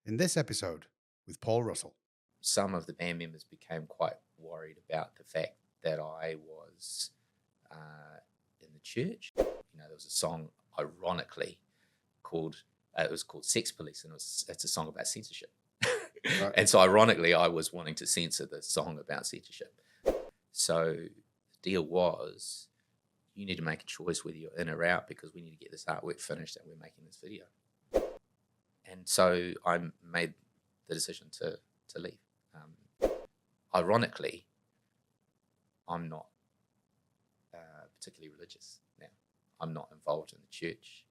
in this episode with Paul Russell. Some of the band members became quite worried about the fact that I was in the church. There was a song, ironically, called Sex Police, and it's a song about censorship. Right. And so ironically, I was wanting to censor the song about censorship. So the deal was, you need to make a choice whether you're in or out, because we need to get this artwork finished and we're making this video. And so I made the decision to leave. Ironically, I'm not particularly religious now. I'm not involved in the church.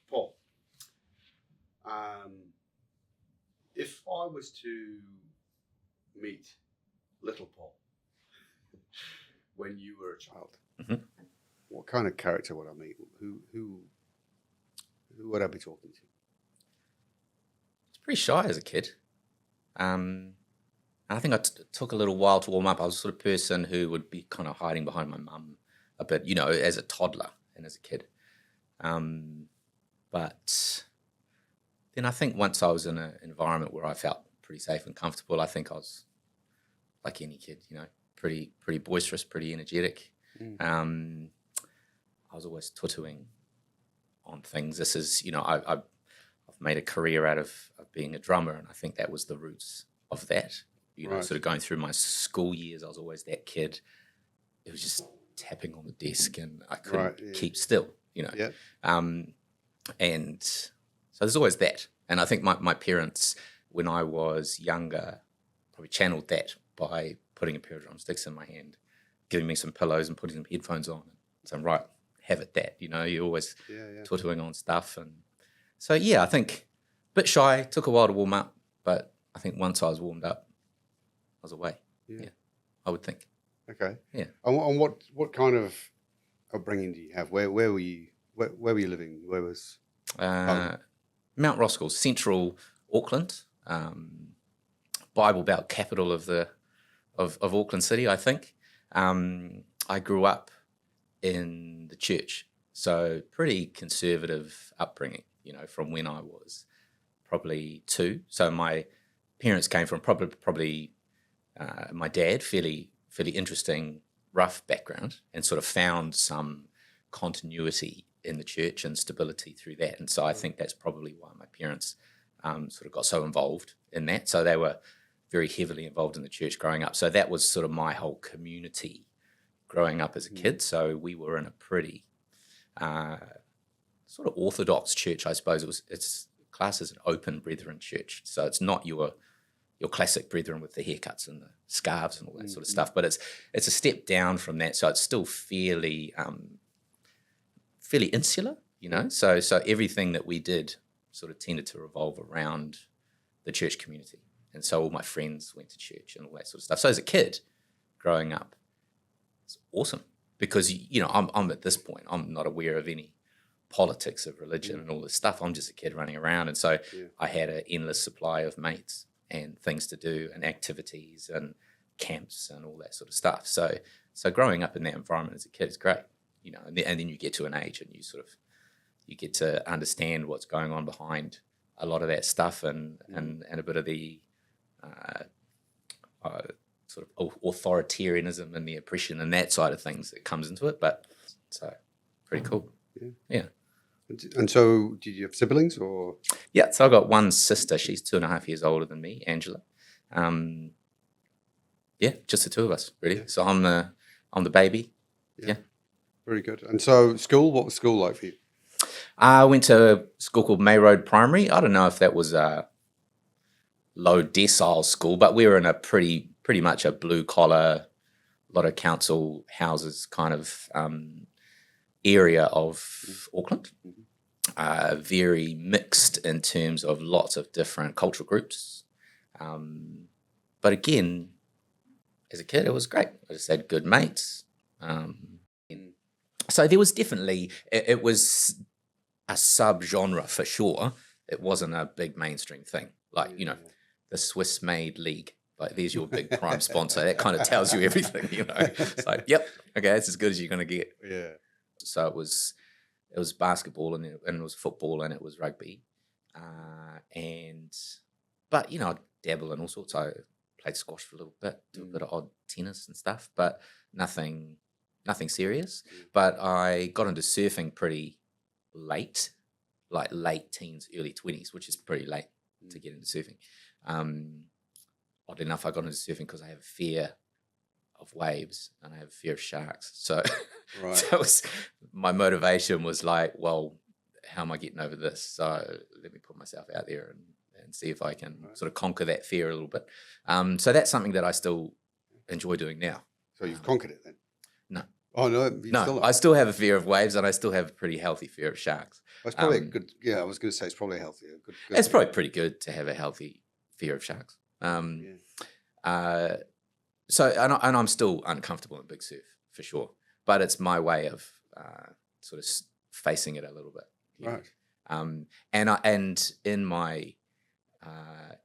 Paul, if I was to meet little Paul when you were a child, what kind of character would I meet? Who would I be talking to? I was pretty shy as a kid. I think it took a little while to warm up. I was the sort of person who would be kind of hiding behind my mum a bit, as a toddler and as a kid. But then I think once I was in an environment where I felt pretty safe and comfortable, I think I was like any kid, pretty boisterous, pretty energetic. I was always tutuing on things. This is, I've made a career out of being a drummer, and I think that was the roots of that. Right. Sort of going through my school years, I was always that kid. It was just tapping on the desk, and I couldn't keep still. Yeah. And so there's always that. And I think my parents, when I was younger, probably channeled that by putting a pair of drumsticks in my hand, giving me some pillows and putting some headphones on, and saying, right, have it that. You're always tutuing on stuff. And so, I think a bit shy, took a while to warm up, but I think once I was warmed up, I was away. Yeah, I would think. Okay. Yeah. And what kind of upbringing do you have? Where were you? Where were you living? Where was? Mount Roskill, central Auckland, Bible Belt capital of Auckland City, I think. I grew up in the church, so pretty conservative upbringing, from when I was probably 2. So my parents came from probably my dad, fairly interesting, rough background, and sort of found some continuity in the church and stability through that. And so I think that's probably why my parents sort of got so involved in that. So they were very heavily involved in the church growing up. So that was sort of my whole community growing up as a kid. So we were in a pretty sort of orthodox church, I suppose. It's classed as an open brethren church. So it's not your classic brethren with the haircuts and the scarves and all that sort of stuff, but it's a step down from that. So it's still fairly insular, So everything that we did sort of tended to revolve around the church community. And so all my friends went to church and all that sort of stuff. So as a kid growing up, it's awesome because, I'm at this point, I'm not aware of any politics of religion and all this stuff. I'm just a kid running around. And so I had an endless supply of mates and things to do and activities and camps and all that sort of stuff. So growing up in that environment as a kid is great, and then you get to an age and you get to understand what's going on behind a lot of that stuff and a bit of the sort of authoritarianism and the oppression and that side of things that comes into it. But so pretty cool. Yeah. And so did you have siblings or? Yeah, so I've got one sister. She's 2.5 years older than me, Angela. Just the two of us, really. So I'm the baby. Yeah. Very good. And so school, what was school like for you? I went to a school called May Road Primary. I don't know if that was a low decile school, but we were in a pretty much a blue collar, lot of council houses kind of area of Auckland. Very mixed in terms of lots of different cultural groups. But again, as a kid, it was great. I just had good mates. So there was definitely, it was a sub-genre for sure. It wasn't a big mainstream thing. Like, you know, the Swiss Made League. Like, there's your big prime sponsor. That kind of tells you everything, you know. It's like, yep, okay, that's as good as you're going to get. Yeah. So it was basketball and it was football and it was rugby. But, you know, I'd dabble in all sorts. I played squash for a little bit, do a bit of odd tennis and stuff, but nothing serious. But I got into surfing pretty late, like late teens, early 20s, which is pretty late to get into surfing. Oddly enough, I got into surfing because I have a fear of waves and I have a fear of sharks. So, Right. so my motivation was like, well, how am I getting over this? So let me put myself out there and see if I can sort of conquer that fear a little bit. So that's something that I still enjoy doing now. So you've conquered it then? No. Oh, no. No, I still have a fear of waves and I still have a pretty healthy fear of sharks. That's probably a good, I was going to say it's probably healthy. Good It's thing. probably pretty good to have a healthy fear of sharks. So, and I'm still uncomfortable in big surf for sure, but it's my way of sort of facing it a little bit. Right. And in my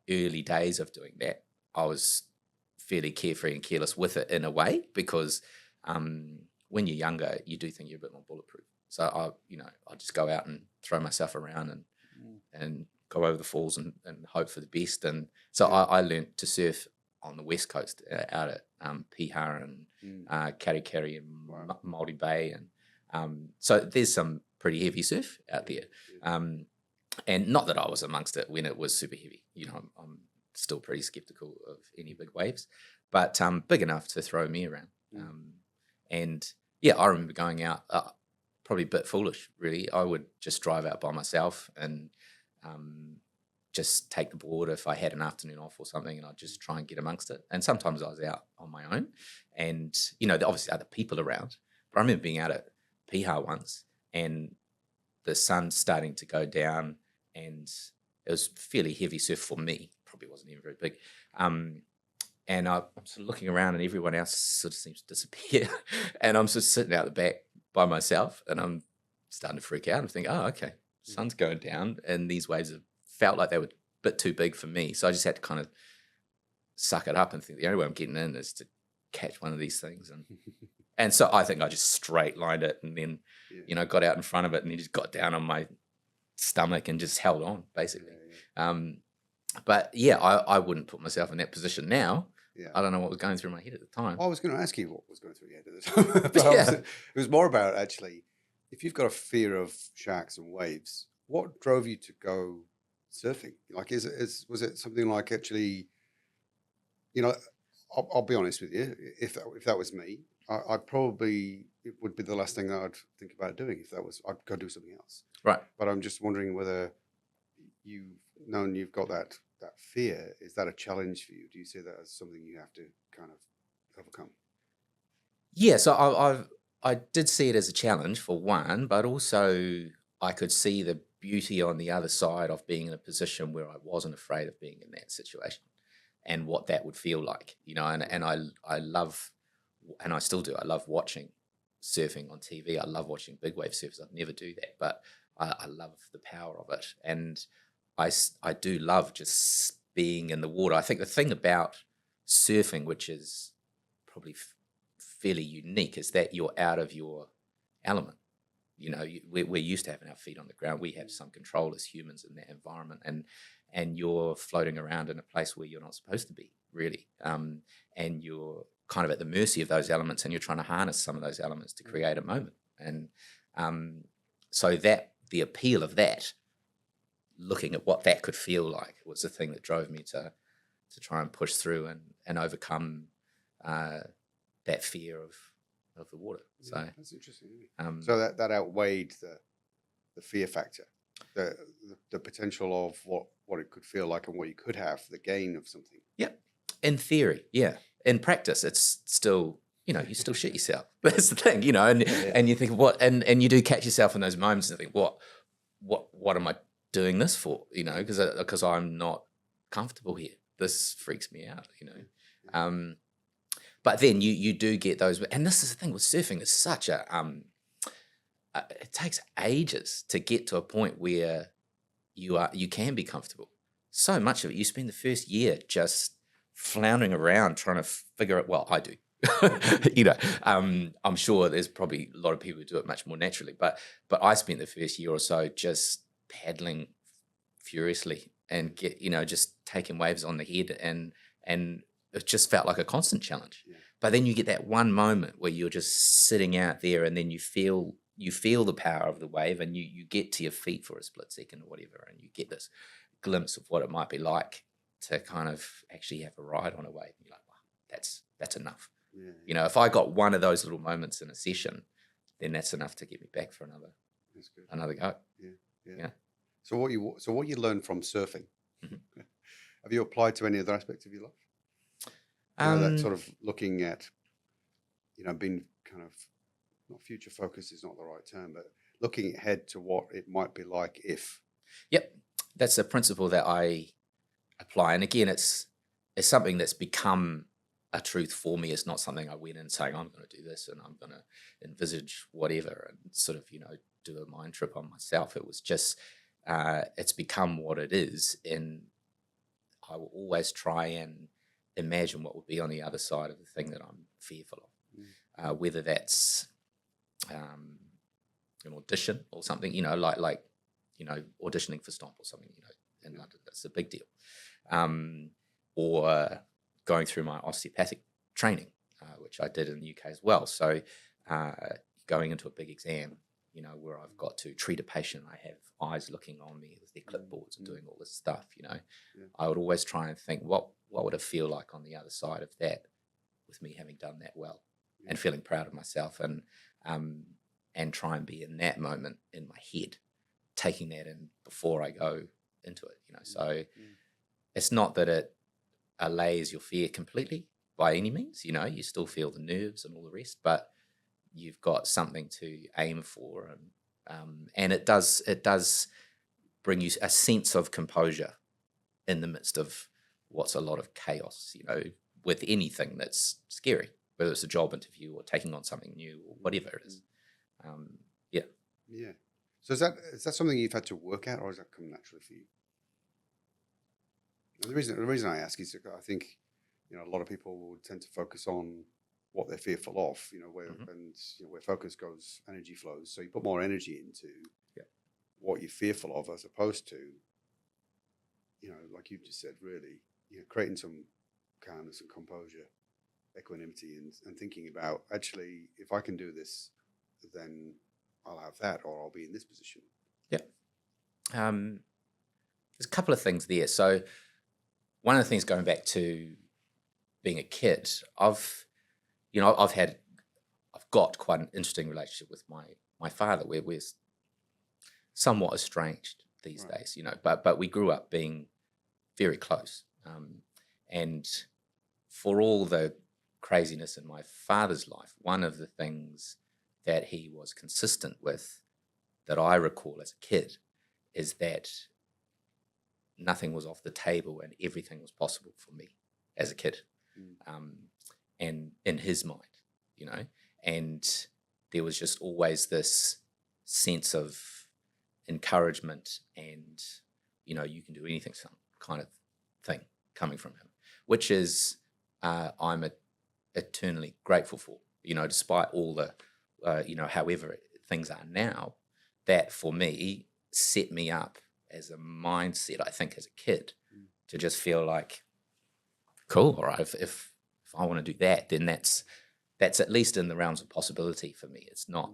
early days of doing that, I was fairly carefree and careless with it in a way because when you're younger, you do think you're a bit more bulletproof. So I just go out and throw myself around and go over the falls and hope for the best. And so I learned to surf on the west coast out at Piha and Karikari and Māori Bay. And so there's some pretty heavy surf out there. And not that I was amongst it when it was super heavy. You know, I'm still pretty skeptical of any big waves, but big enough to throw me around. And yeah, I remember going out, probably a bit foolish, really. I would just drive out by myself and just take the board if I had an afternoon off or something, and I'd just try and get amongst it. And sometimes I was out on my own, and you know, there obviously other people around. But I remember being out at Piha once, and the sun's starting to go down, and it was fairly heavy surf for me. Probably wasn't even very big. And I'm sort of looking around, and everyone else sort of seems to disappear, and I'm just sitting out the back by myself, and I'm starting to freak out. I'm thinking, oh, okay, sun's going down, and these waves have felt like they were a bit too big for me. So I just had to kind of suck it up and think the only way I'm getting in is to catch one of these things. And so I think I just straight lined it and then, you know, got out in front of it and then just got down on my stomach and just held on, basically. But yeah, I wouldn't put myself in that position now. I don't know what was going through my head at the time. Well, I was going to ask you what was going through your head at the time. But it was more about actually, if you've got a fear of sharks and waves, what drove you to go surfing? Like, was it something like actually, you know, I'll be honest with you, if that was me, I probably, it would be the last thing I'd think about doing. If that was, I'd go do something else. Right. But I'm just wondering whether you've known you've got that fear. Is that a challenge for you? Do you see that as something you have to kind of overcome? Yeah, so I did see it as a challenge for one, but also I could see the beauty on the other side of being in a position where I wasn't afraid of being in that situation and what that would feel like, you know, and I love, and I still do, I love watching surfing on TV. I love watching big wave surfers. I'd never do that, but I love the power of it. And I do love just being in the water. I think the thing about surfing, which is probably fairly unique, is that you're out of your element. You know, we're used to having our feet on the ground. We have some control as humans in that environment, and you're floating around in a place where you're not supposed to be, really. And you're kind of at the mercy of those elements, and you're trying to harness some of those elements to create a moment. And so that the appeal of that, looking at what that could feel like, was the thing that drove me to try and push through and overcome that fear of the water. So that's interesting. So that outweighed the fear factor, the potential of what it could feel like and what you could have, the gain of something. Yeah. In theory, yeah. In practice, it's still, you still shit yourself. That's the thing, and you think and you do catch yourself in those moments and think, what am I doing this for? Because I'm not comfortable here. This freaks me out, But then you do get those, and this is the thing with surfing. It's such a it takes ages to get to a point where you can be comfortable. So much of it, you spend the first year just floundering around trying to figure it. Well, I do. I'm sure there's probably a lot of people who do it much more naturally, but I spent the first year or so just paddling furiously and just taking waves on the head, and it just felt like a constant challenge. Yeah. But then you get that one moment where you're just sitting out there, and then you feel the power of the wave, and you get to your feet for a split second or whatever, and you get this glimpse of what it might be like to kind of actually have a ride on a wave. And you're like, wow, that's enough. Yeah. If I got one of those little moments in a session, then that's enough to get me back for another go. Yeah. So what you learned from surfing, Mm-hmm. have you applied to any other aspects of your life? That sort of looking at, being kind of, not future focused is not the right term, but looking ahead to what it might be like if. Yep, that's a principle that I apply, and again, it's something that's become a truth for me. It's not something I went in saying I'm going to do this and I'm going to envisage whatever and sort of do a mind trip on myself. It was just it's become what it is, and I will always try and imagine what would be on the other side of the thing that I'm fearful of, whether that's an audition or something, like auditioning for Stomp or something, in London. That's a big deal. Or going through my osteopathic training, which I did in the UK as well. So going into a big exam, where I've got to treat a patient, I have eyes looking on me with their clipboards and doing all this stuff, I would always try and think, what would it feel like on the other side of that, with me having done that well and feeling proud of myself, and try and be in that moment in my head, taking that in before I go into it, So it's not that it allays your fear completely by any means, you still feel the nerves and all the rest, but you've got something to aim for, and it does bring you a sense of composure in the midst of what's a lot of chaos, with anything that's scary, whether it's a job interview or taking on something new or whatever it is. Yeah. So is that something you've had to work at, or has that come naturally for you? And the reason I ask is I think a lot of people would tend to focus on what they're fearful of, where focus goes, energy flows. So you put more energy into what you're fearful of, as opposed to, like you just said, really, creating some calmness and composure, equanimity, and thinking about, actually, if I can do this, then I'll have that, or I'll be in this position. Yeah. There's a couple of things there. So one of the things, going back to being a kid, I've got quite an interesting relationship with my father, where we're somewhat estranged these days, but we grew up being very close. And for all the craziness in my father's life, one of the things that he was consistent with, that I recall as a kid, is that nothing was off the table and everything was possible for me as a kid. And in his mind, and there was just always this sense of encouragement and, you can do anything, some kind of thing coming from him, which is I'm eternally grateful for, despite all the, however things are now, that for me set me up as a mindset, I think, as a kid, to just feel like, cool, all right, if I want to do that, then that's at least in the realms of possibility for me. It's not,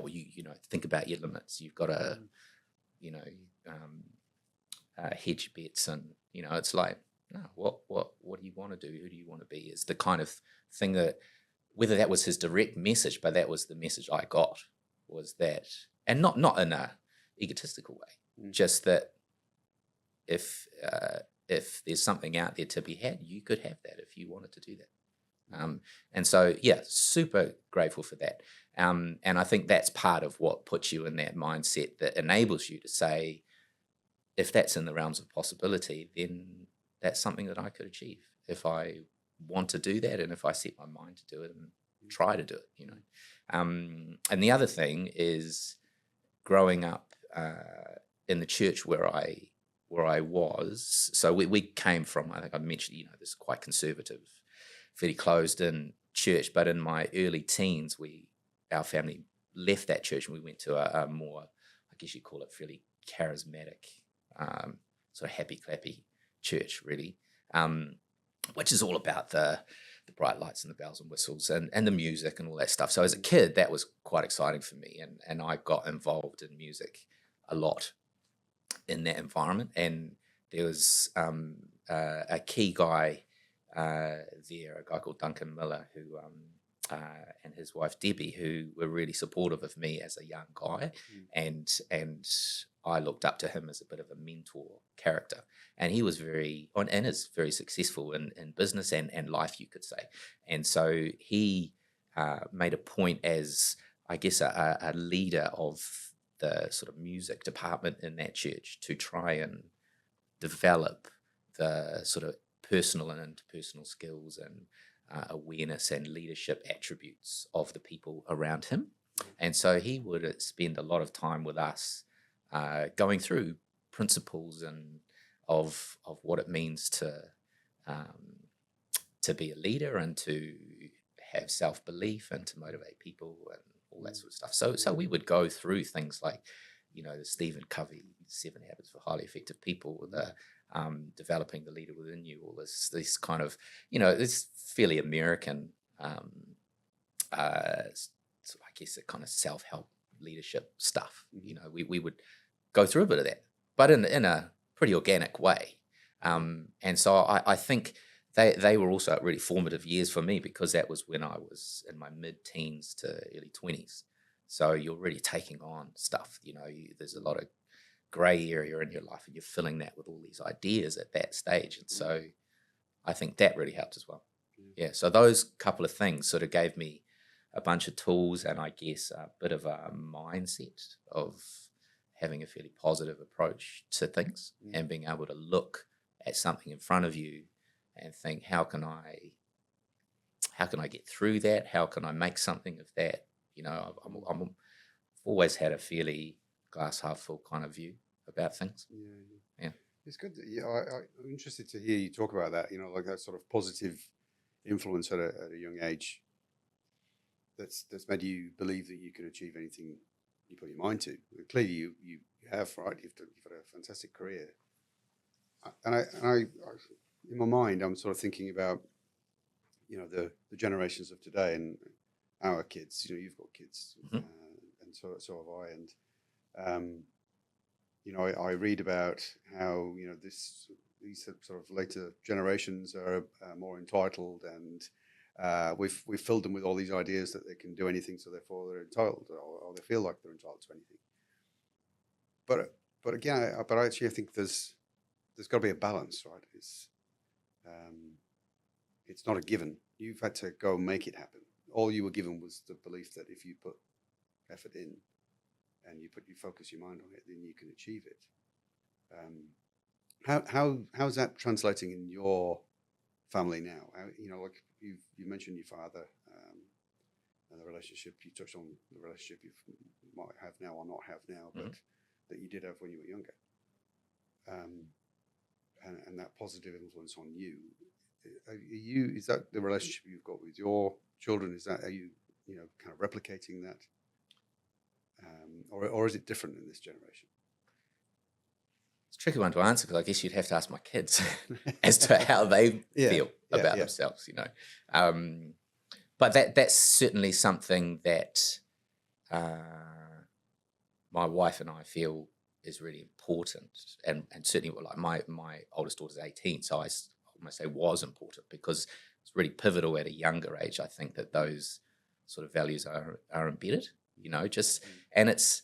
you think about your limits. You've got to, hedge your bets, and it's like, no, what do you want to do? Who do you want to be? Is the kind of thing that, whether that was his direct message, but that was the message I got, was that, and not in a egotistical way. Just that if there's something out there to be had, you could have that if you wanted to do that. And so, yeah, super grateful for that. And I think that's part of what puts you in that mindset that enables you to say, if that's in the realms of possibility, then that's something that I could achieve if I want to do that and if I set my mind to do it and try to do it, you know. And the other thing is growing up in the church where I was. So we came from, I think I mentioned, you know, this quite conservative, fairly closed-in church. But in my early teens, our family left that church and we went to a more, I guess you'd call it, fairly charismatic, sort of happy-clappy church, really, which is all about the bright lights and the bells and whistles and the music and all that stuff. So as a kid, that was quite exciting for me, and I got involved in music a lot in that environment. And there was a key guy there, a guy called Duncan Miller, who and his wife Debbie, who were really supportive of me as a young guy, and I looked up to him as a bit of a mentor character. And he was and is very successful in business and life, you could say. And so he made a point as, I guess, a leader of the sort of music department in that church to try and develop the sort of personal and interpersonal skills and awareness and leadership attributes of the people around him. And so he would spend a lot of time with us going through principles and of what it means to be a leader and to have self-belief and to motivate people and all that sort of stuff. So we would go through things like, you know, the Stephen Covey 7 Habits for Highly Effective People, the developing the leader within you, all this kind of, you know, this fairly American, I guess, a kind of self-help leadership stuff. You know, we would go through a bit of that, but in a pretty organic way. And so I think they were also really formative years for me, because that was when I was in my mid-teens to early 20s. So you're really taking on stuff, you know, there's a lot of grey area in your life and you're filling that with all these ideas at that stage. And so I think that really helped as well. Yeah, so those couple of things sort of gave me a bunch of tools and I guess a bit of a mindset of having a fairly positive approach to things and being able to look at something in front of you and think, how can I get through that? How can I make something of that? You know, I've always had a fairly glass half full kind of view about things. Yeah. It's good. I'm interested to hear you talk about that. You know, like that sort of positive influence at a young age. That's made you believe that you can achieve anything you put your mind to. Clearly, you have, right? You've had a fantastic career. And I in my mind, I'm sort of thinking about, you know, the generations of today and our kids. You know, you've got kids, and so have I. And you know, I read about how, you know, these sort of later generations are more entitled, and we've filled them with all these ideas that they can do anything, so therefore they're entitled, or they feel like they're entitled to anything. But again, I actually think there's got to be a balance, right? It's not a given. You've had to go and make it happen. All you were given was the belief that if you put effort in and you focus your mind on it, then you can achieve it. How's that translating in your family now? You know, like you mentioned your father and the relationship. You touched on the relationship you might have now or not have now, but that you did have when you were younger. And that positive influence on you. Is that the relationship you've got with your children? Are you kind of replicating that, or is it different in this generation? It's a tricky one to answer, because I guess you'd have to ask my kids as to how they feel about themselves, you know. But that's certainly something that my wife and I feel is really important, and certainly, like my oldest daughter's 18, so I almost say was important, because it's really pivotal at a younger age. I think that those sort of values are embedded, you know, and it's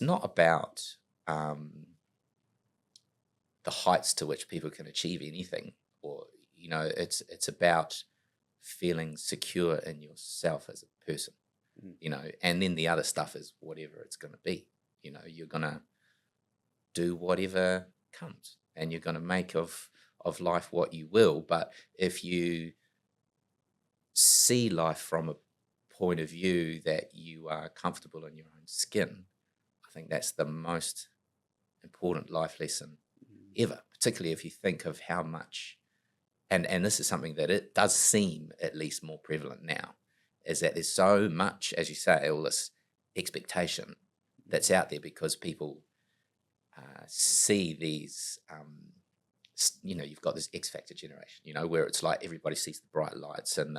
not about the heights to which people can achieve anything, or it's about feeling secure in yourself as a person, and then the other stuff is whatever it's going to be. You're going to do whatever comes, and you're going to make of life what you will. But if you see life from a point of view that you are comfortable in your own skin, I think that's the most important life lesson ever, particularly if you think of how much, and this is something that it does seem at least more prevalent now, is that there's so much, as you say, all this expectation that's out there because people see these, you've got this X Factor generation, where it's like everybody sees the bright lights and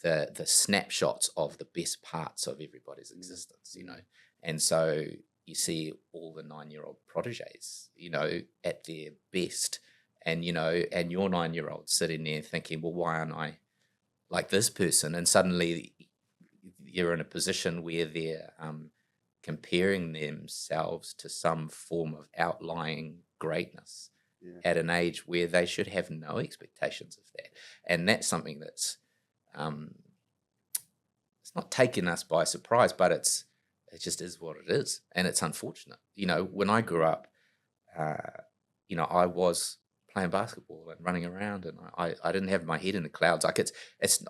the snapshots of the best parts of everybody's existence, and so you see all the 9-year-old proteges, at their best, and and your 9-year-old sitting there thinking, well, why aren't I like this person? And suddenly you're in a position where they're comparing themselves to some form of outlying greatness at an age where they should have no expectations of that. And that's something that's it's not taking us by surprise, but it just is what it is, and it's unfortunate. When I grew up, I was playing basketball and running around, and I didn't have my head in the clouds. Like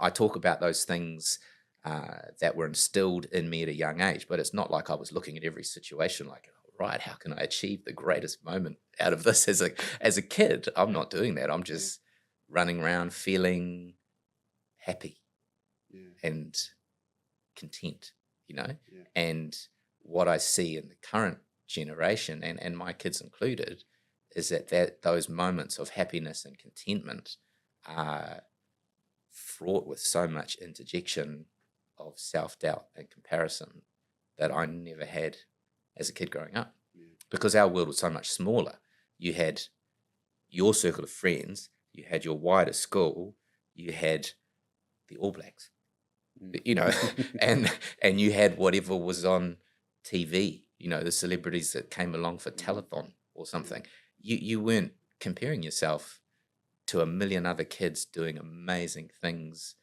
I talk about those things that were instilled in me at a young age, but it's not like I was looking at every situation like, right, how can I achieve the greatest moment out of this as a kid? I'm not doing that. I'm just running around feeling happy and content, and what I see in the current generation, and my kids included, is that those moments of happiness and contentment are fraught with so much interjection of self-doubt and comparison that I never had as a kid growing up, because our world was so much smaller. You had your circle of friends, you had your wider school, you had the All Blacks, and you had whatever was on TV, the celebrities that came along for telethon or something. You weren't comparing yourself to a million other kids doing amazing things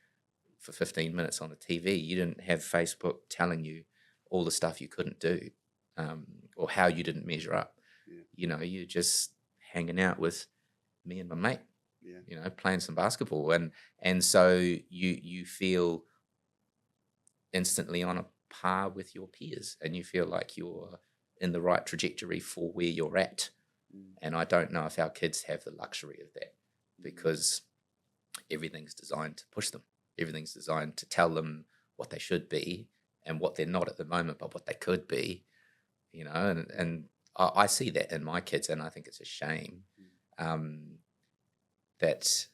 for 15 minutes on the TV. You didn't have Facebook telling you all the stuff you couldn't do, or how you didn't measure up. You're just hanging out with me and my mate, playing some basketball, and so you feel instantly on a par with your peers, and you feel like you're in the right trajectory for where you're at. And I don't know if our kids have the luxury of that, because everything's designed to push them. Everything's designed to tell them what they should be and what they're not at the moment, but what they could be, and I see that in my kids, and I think it's a shame that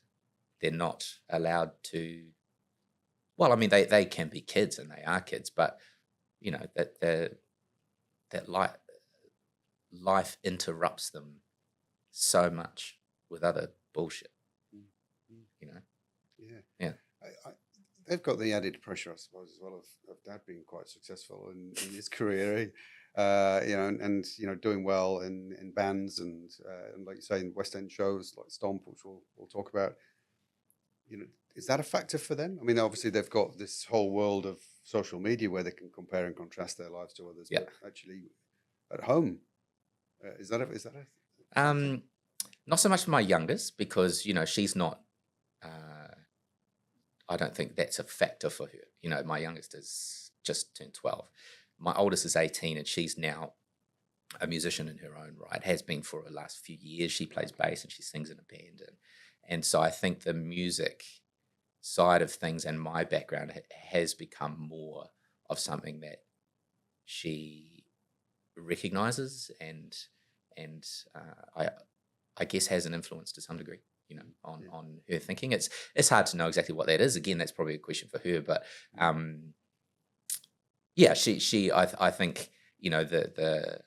they're not allowed to. Well, I mean, they can be kids, and they are kids, but that life interrupts them so much with other bullshit. Yeah. They've got the added pressure, I suppose, as well of Dad being quite successful in his career, and doing well in bands and like you say, in West End shows like Stomp, which we'll talk about. Is that a factor for them? I mean, obviously they've got this whole world of social media where they can compare and contrast their lives to others. But actually, at home, is that a not so much for my youngest, because she's not. I don't think that's a factor for her. My youngest is just turned 12. My oldest is 18, and she's now a musician in her own right. Has been for the last few years. She plays bass and she sings in a band, and so I think the music side of things and my background has become more of something that she recognizes and I guess has an influence to some degree, on her thinking. It's hard to know exactly what that is. Again, that's probably a question for her, but she I think the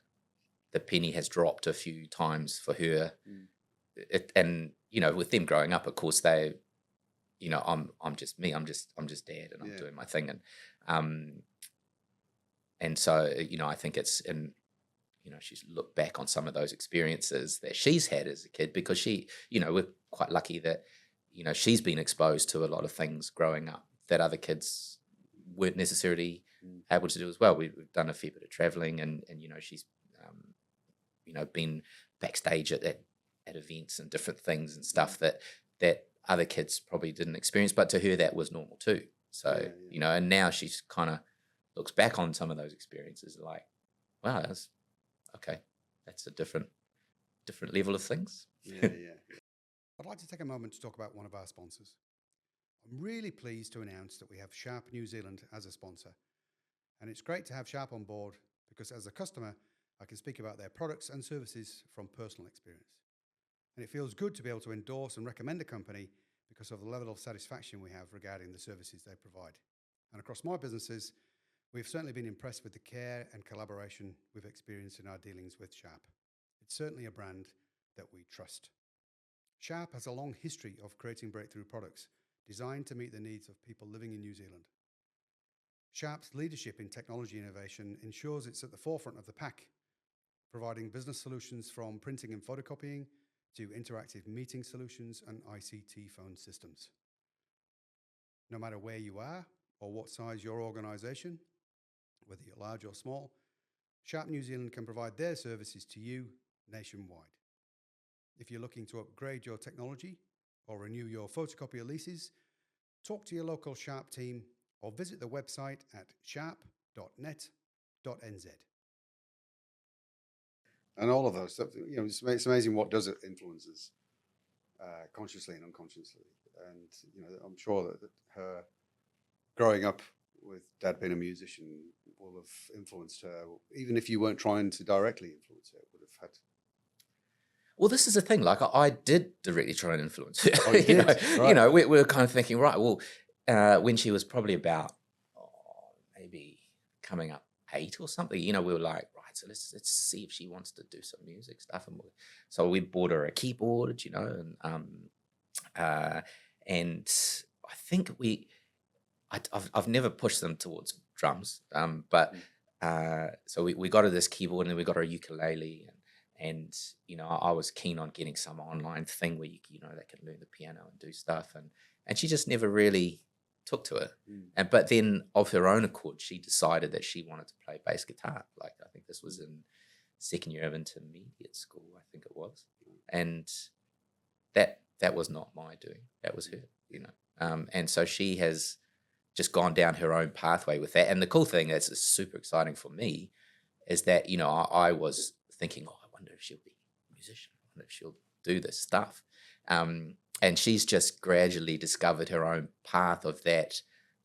penny has dropped a few times for her. And with them growing up, of course, they I'm just me, I'm just dad, and I'm doing my thing, and so I think it's in she's looked back on some of those experiences that she's had as a kid, because she, we're quite lucky that, she's been exposed to a lot of things growing up that other kids weren't necessarily able to do as well. We've done a fair bit of traveling, and she's, been backstage at events and different things and stuff that other kids probably didn't experience, but to her that was normal too. So, and now she's kind of looks back on some of those experiences like, wow, that's okay. That's a different level of things. Yeah. I'd like to take a moment to talk about one of our sponsors. I'm really pleased to announce that we have Sharp New Zealand as a sponsor. And it's great to have Sharp on board because as a customer, I can speak about their products and services from personal experience. And it feels good to be able to endorse and recommend a company because of the level of satisfaction we have regarding the services they provide. And across my businesses, we've certainly been impressed with the care and collaboration we've experienced in our dealings with Sharp. It's certainly a brand that we trust. Sharp has a long history of creating breakthrough products designed to meet the needs of people living in New Zealand. Sharp's leadership in technology innovation ensures it's at the forefront of the pack, providing business solutions from printing and photocopying to interactive meeting solutions and ICT phone systems. No matter where you are or what size your organisation, whether you're large or small, Sharp New Zealand can provide their services to you nationwide. If you're looking to upgrade your technology or renew your photocopier leases, talk to your local Sharp team or visit the website at sharp.net.nz. And all of those stuff, it's amazing what does it influences consciously and unconsciously. And, I'm sure that her growing up with Dad being a musician will have influenced her, even if you weren't trying to directly influence her, it would have had. Well, this is the thing. Like, I did directly try and influence her. Oh, you did? Right. We were kind of thinking, right, well, when she was probably about maybe coming up 8 or something, we were like, right, so let's see if she wants to do some music stuff. And so we bought her a keyboard, and I think I've never pushed them towards drums, but so we got her this keyboard, and then we got her a ukulele, and I was keen on getting some online thing where they can learn the piano and do stuff, and she just never really took to it. But then of her own accord, she decided that she wanted to play bass guitar. Like, I think this was in second year of intermediate school, I think it was, and that was not my doing. That was her, and so she has just gone down her own pathway with that. And the cool thing that's super exciting for me is that, I was thinking, I wonder if she'll be a musician. I wonder if she'll do this stuff. And she's just gradually discovered her own path of that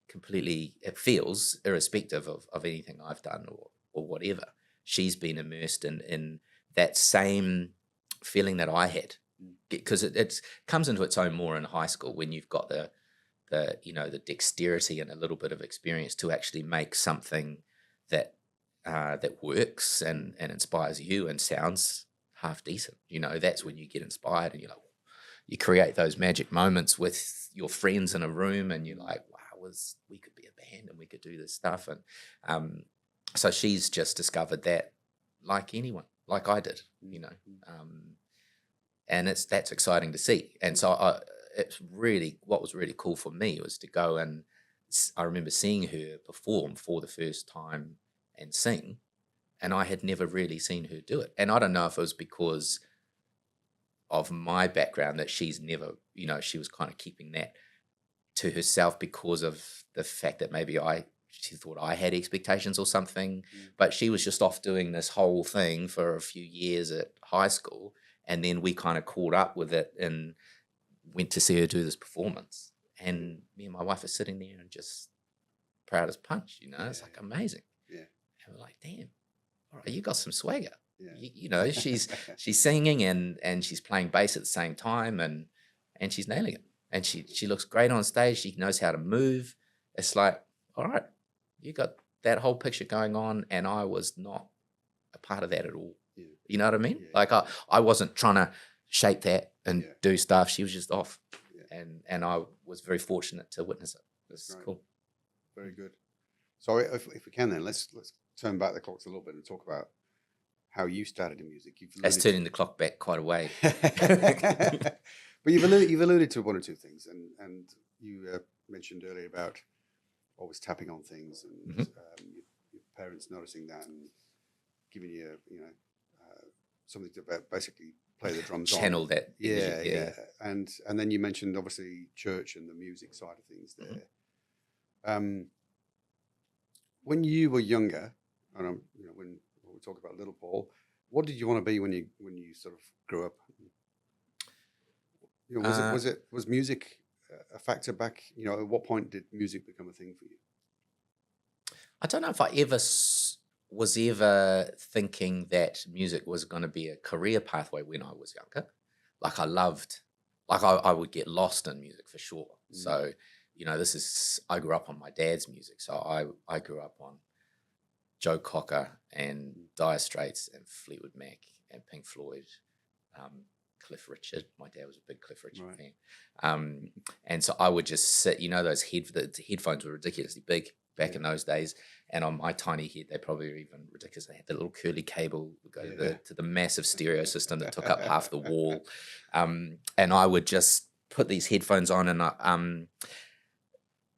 completely, it feels, irrespective of anything I've done or whatever. She's been immersed in that same feeling that I had, because it comes into its own more in high school when you've got the dexterity and a little bit of experience to actually make something that works and inspires you and sounds half decent. That's when you get inspired, and you're like, you create those magic moments with your friends in a room, and you're like, wow, we could be a band and we could do this stuff. And so she's just discovered that, like anyone, like I did, and that's exciting to see. And so it's really, what was really cool for me was to go, and I remember seeing her perform for the first time and sing, and I had never really seen her do it. And I don't know if it was because of my background that she's never, she was kind of keeping that to herself because of the fact that maybe she thought I had expectations or something, but she was just off doing this whole thing for a few years at high school. And then we kind of caught up with it and went to see her do this performance. And me and my wife are sitting there and just proud as punch, it's like amazing. Yeah. And we're like, damn, all right, you got some swagger. Yeah. She's singing and she's playing bass at the same time, and she's nailing it. And she looks great on stage. She knows how to move. It's like, all right, you got that whole picture going on, and I was not a part of that at all. Yeah. You know what I mean? Yeah. Like I wasn't trying to shape that and do stuff. She was just off. Yeah. And I was very fortunate to witness it. It's cool. Very good. So if we can then, let's turn back the clocks a little bit and talk about how you started in music. That's turning the clock back quite a way. But you've alluded to one or two things, and you mentioned earlier about always tapping on things, and your parents noticing that and giving you something to basically play the drums on. Channel that. Yeah. And then you mentioned obviously church and the music side of things there. When you were younger, and when we talk about little Paul, what did you want to be when you sort of grew up? Was music a factor back? At what point did music become a thing for you? I don't know if I ever was ever thinking that music was going to be a career pathway when I was younger. Like I would get lost in music for sure. So, I grew up on my dad's music. So I grew up on Joe Cocker and Dire Straits and Fleetwood Mac and Pink Floyd, Cliff Richard. My dad was a big Cliff Richard fan. And so I would just sit, those the headphones were ridiculously big back in those days. And on my tiny head, they probably were even ridiculous. They had the little curly cable that would go to the massive stereo system that took up half the wall. And I would just put these headphones on, and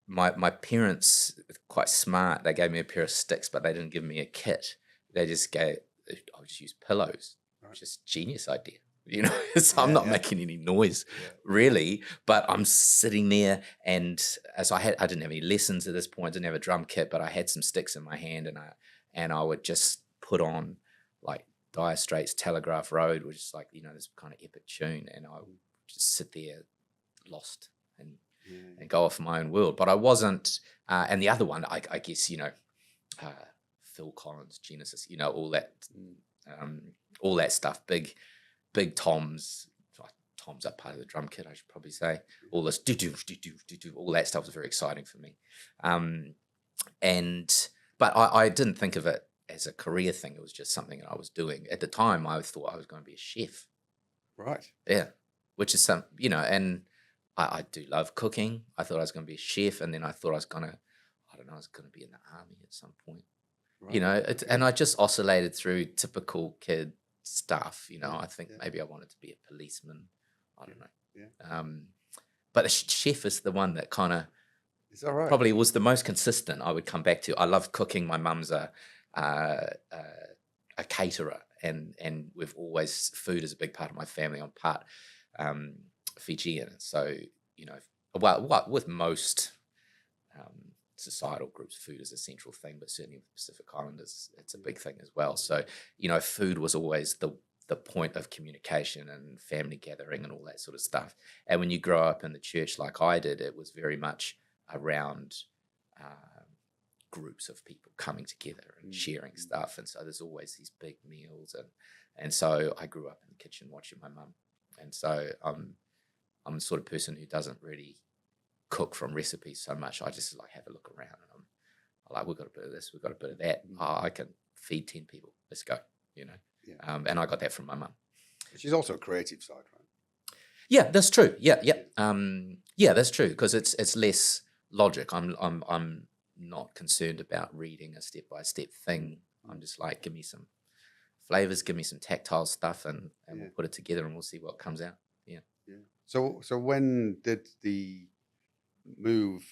my parents, quite smart, they gave me a pair of sticks, but they didn't give me a kit. I would just use pillows. Just genius idea. So I'm not making any noise really, but I'm sitting there, and as I didn't have any lessons at this point, didn't have a drum kit, but I had some sticks in my hand, and I would just put on like Dire Straits' Telegraph Road, which is like, this kind of epic tune, and I would just sit there lost and go off my own world. But I wasn't, and the other one, I guess, Phil Collins, Genesis, all that stuff, big toms. Toms are part of the drum kit, I should probably say. All this all that stuff was very exciting for me. But I didn't think of it as a career thing. It was just something that I was doing. At the time, I thought I was going to be a chef. Right. Yeah. Which is and I do love cooking. I thought I was going to be a chef, and then I thought I was going to be in the army at some point. Right. And I just oscillated through typical kid stuff. I think maybe I wanted to be a policeman. I don't know. Yeah. But a chef is the one that kind of probably was the most consistent. I would come back to. I love cooking. My mum's a caterer, and we've always, food is a big part of my family. I'm part Fijian, so with most societal groups, food is a central thing, but certainly with Pacific Islanders, it's a big thing as well. So, food was always the point of communication and family gathering and all that sort of stuff. And when you grow up in the church like I did, it was very much around groups of people coming together and sharing stuff. And so there's always these big meals. And so I grew up in the kitchen watching my mum. And so I'm the sort of person who doesn't really cook from recipes so much. I just have a look around, and I'm like, we've got a bit of this, we've got a bit of that. I can feed 10 people. Let's go, and I got that from my mum. She's also a creative side, right? Yeah, that's true. Yeah. That's true, because it's less logic. I'm not concerned about reading a step-by-step thing. I'm just like, give me some flavors, give me some tactile stuff, and we'll put it together, and we'll see what comes out. Yeah. So when did the move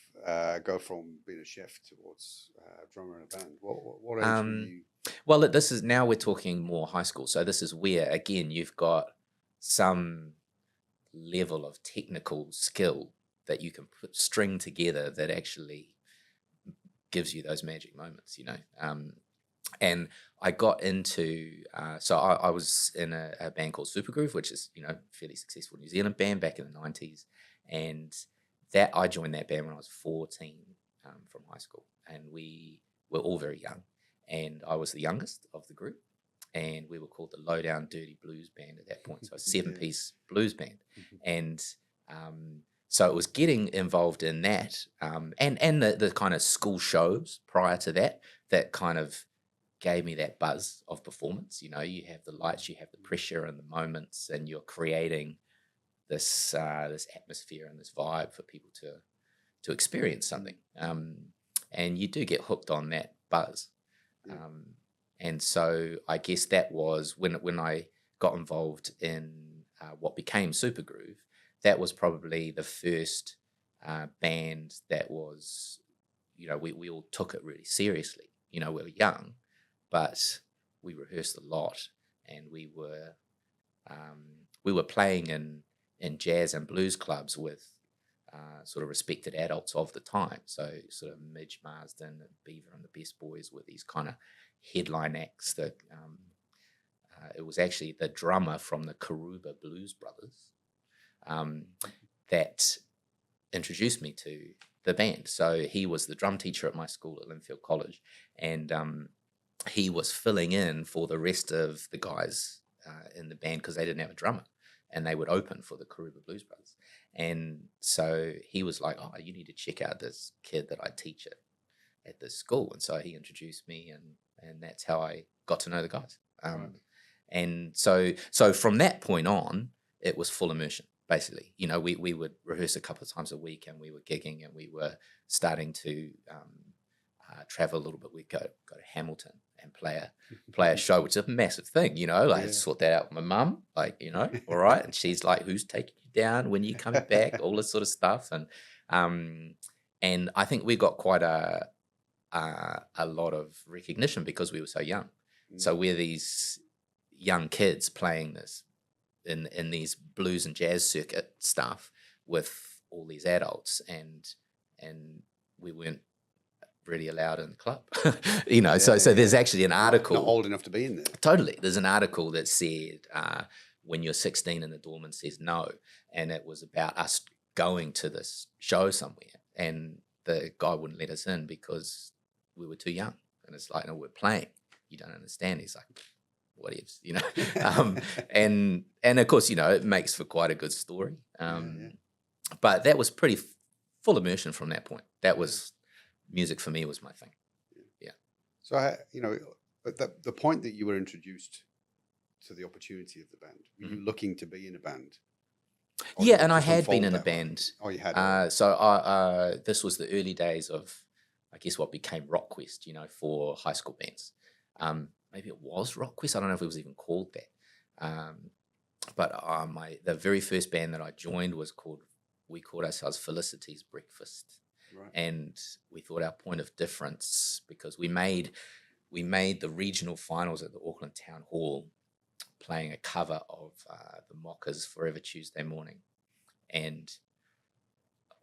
go from being a chef towards drummer in a band? What age were you? Well, now we're talking more high school. So this is where, again, you've got some level of technical skill that you can string together that actually gives you those magic moments, and I got into, so I was in a band called Supergroove, which is, fairly successful New Zealand band back in the 90s. And I joined that band when I was 14 from high school. And we were all very young. And I was the youngest of the group. And we were called the Low Down Dirty Blues Band at that point. So a 7-piece blues band. And so it was getting involved in that. And the kind of school shows prior to that kind of gave me that buzz of performance. You have the lights, you have the pressure and the moments, and you're creating this atmosphere and this vibe for people to experience something. And you do get hooked on that buzz. And so I guess that was when I got involved in what became Supergroove. That was probably the first band that was, we all took it really seriously. We were young, but we rehearsed a lot, and we were playing in jazz and blues clubs with sort of respected adults of the time. So sort of Midge Marsden and Beaver and the Best Boys were these kind of headline acts. That it was actually the drummer from the Karuba Blues Brothers that introduced me to the band. So he was the drum teacher at my school at Linfield College, and he was filling in for the rest of the guys in the band because they didn't have a drummer, and they would open for the Karuba Blues Brothers. And so he was like, "Oh, you need to check out this kid that I teach at this school." And so he introduced me, and that's how I got to know the guys. Right. And so from that point on, it was full immersion. Basically, we would rehearse a couple of times a week, and we were gigging, and we were starting to travel a little bit. We'd go to Hamilton and play a show, which is a massive thing. I had to sort that out with my mum, all right. And she's like, "Who's taking you down? When are you coming back?" All this sort of stuff. And I think we got quite a lot of recognition because we were so young. So we're these young kids playing this in these blues and jazz circuit stuff with all these adults, and we weren't really allowed in the club. So there's actually an article. Not old enough to be in there. Totally. There's an article that said when you're 16 and the doorman says no, and it was about us going to this show somewhere, and the guy wouldn't let us in because we were too young. And it's like, "No, we're playing. You don't understand." He's like, "What ifs?" And of course, it makes for quite a good story. But that was pretty full immersion from that point. That was music for me was my thing. Yeah. So at the point that you were introduced to the opportunity of the band, were you looking to be in a band? Yeah, and I had been in a band. Oh, you had. So this was the early days of, I guess, what became RockQuest, for high school bands. Maybe it was RockQuest. I don't know if it was even called that. But the very first band that I joined we called ourselves Felicity's Breakfast. Right. And we thought our point of difference, because we made the regional finals at the Auckland Town Hall playing a cover of the Mockers' Forever Tuesday Morning. And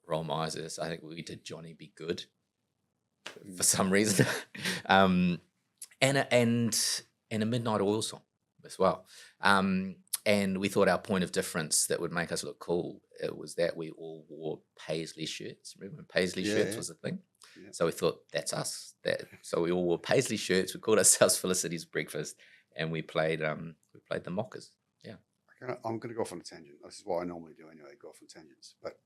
roll my eyes at this, I think we did Johnny Be Good for some reason. and a Midnight Oil song as well. And we thought our point of difference that would make us look cool, it was that we all wore paisley shirts. Remember when paisley shirts was a thing? Yeah. So we thought, that's us. So we all wore paisley shirts. We called ourselves Felicity's Breakfast, and we played the Mockers. Yeah. I'm going to go off on a tangent. This is what I normally do anyway, go off on tangents. But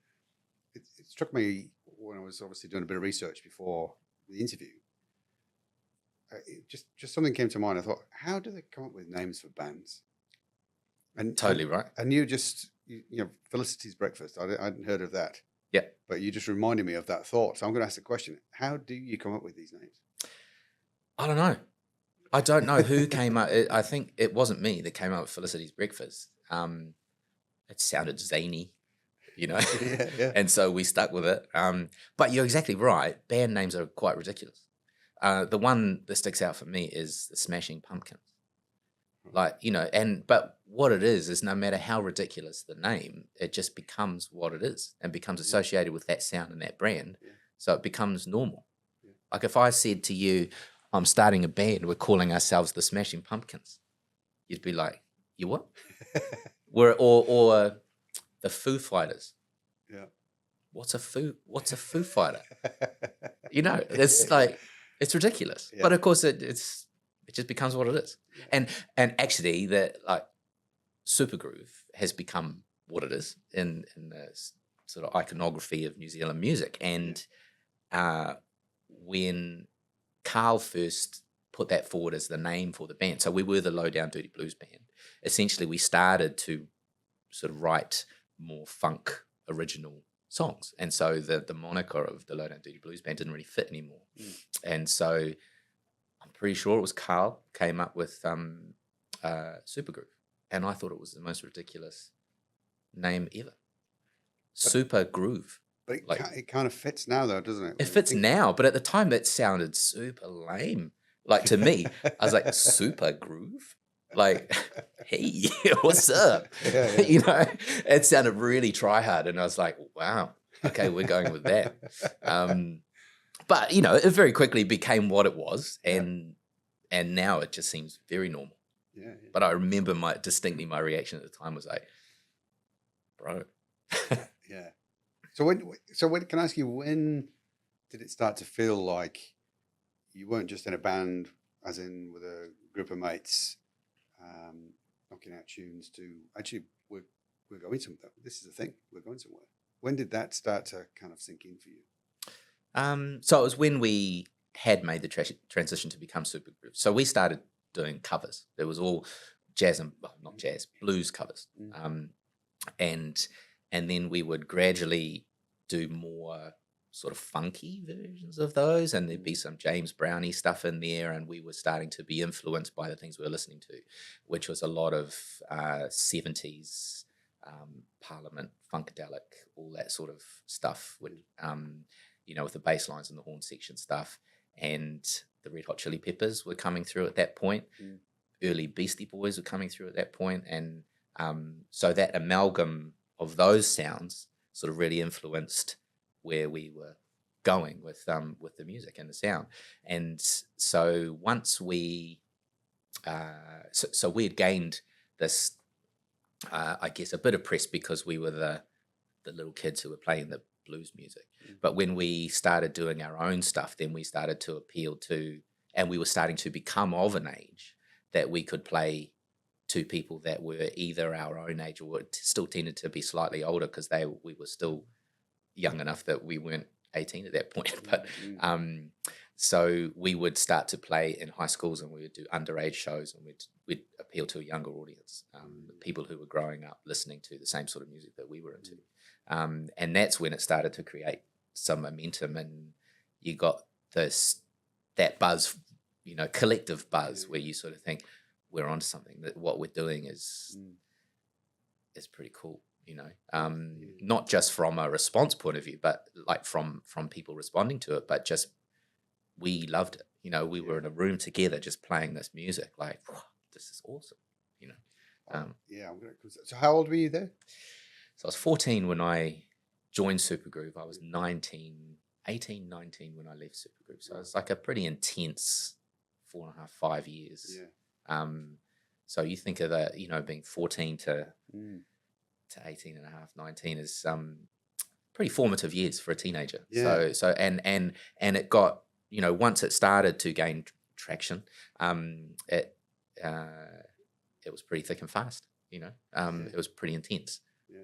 it struck me when I was obviously doing a bit of research before the interview. Just something came to mind. I thought, how do they come up with names for bands? And totally right. And you just, Felicity's Breakfast. I hadn't heard of that. Yeah. But you just reminded me of that thought. So I'm going to ask the question: how do you come up with these names? I don't know. I don't know who came up. I think it wasn't me that came up with Felicity's Breakfast. It sounded zany, Yeah. And so we stuck with it. But you're exactly right. Band names are quite ridiculous. The one that sticks out for me is the Smashing Pumpkins. But what it is no matter how ridiculous the name, it just becomes what it is and becomes associated with that sound and that brand. Yeah. So it becomes normal. Yeah. Like if I said to you, "I'm starting a band, we're calling ourselves the Smashing Pumpkins," you'd be like, "You what?" or the Foo Fighters. Yeah. What's a Foo Fighter? It's like, it's ridiculous. Yeah. But of course it just becomes what it is. Yeah. And actually Supergroove has become what it is in the sort of iconography of New Zealand music. And when Carl first put that forward as the name for the band, so we were the Low Down Dirty Blues Band. Essentially, we started to sort of write more funk original songs. And so the moniker of the Low Down Dirty Blues Band didn't really fit anymore. And so I'm pretty sure it was Carl came up with Supergroove, and I thought it was the most ridiculous name ever. Supergroove. But it, Like, it kind of fits now, though, doesn't it? it fits now, but at the time that sounded super lame. Like, to me, I was like, Super Groove? Like, hey, what's up? Yeah. You know, it sounded really try hard. And I was like, wow, okay, we're going with that. But, you know, it very quickly became what it was. And now it just seems very normal. Yeah. But I remember distinctly my reaction at the time was like, bro. Yeah. So when can I ask you, when did it start to feel like you weren't just in a band, as in with a group of mates, knocking out tunes, to actually we're going somewhere. This is the thing, we're going somewhere. When did that start to kind of sink in for you? So it was when we had made the transition to become Supergroove. So we started doing covers. There was all jazz and, well, not jazz, blues covers. And then we would gradually do more sort of funky versions of those, and there'd be some James Brownie stuff in there, and we were starting to be influenced by the things we were listening to, which was a lot of 70s Parliament, Funkadelic, all that sort of stuff, with, you know, with the bass lines and the horn section stuff. And the Red Hot Chili Peppers were coming through at that point. Early Beastie Boys were coming through at that point. And so that amalgam of those sounds sort of really influenced where we were going with the music and the sound. And so once we so we had gained this I guess a bit of press because we were the little kids who were playing the blues music. But when we started doing our own stuff, then we started to appeal to, and we were starting to become of an age that we could play to people that were either our own age or still tended to be slightly older, because we were still young enough that we weren't 18 at that point. But so we would start to play in high schools, and we would do underage shows, and we'd appeal to a younger audience, people who were growing up listening to the same sort of music that we were into. And that's when it started to create some momentum, and you got that buzz, you know, collective buzz, where you sort of think we're onto something, that what we're doing is pretty cool, you know, not just from a response point of view, but like from people responding to it, but just we loved it. You know, we were in a room together just playing this music, like, this is awesome, you know. So how old were you there? So I was 14 when I joined Supergroove. I was 18, 19 when I left Supergroove. So it's like a pretty intense 4.5, 5 years. So you think of that, you know, being 14 to 18 and a half, 19 is pretty formative years for a teenager. So and it got, you know, once it started to gain traction, it was pretty thick and fast, you know. It was pretty intense.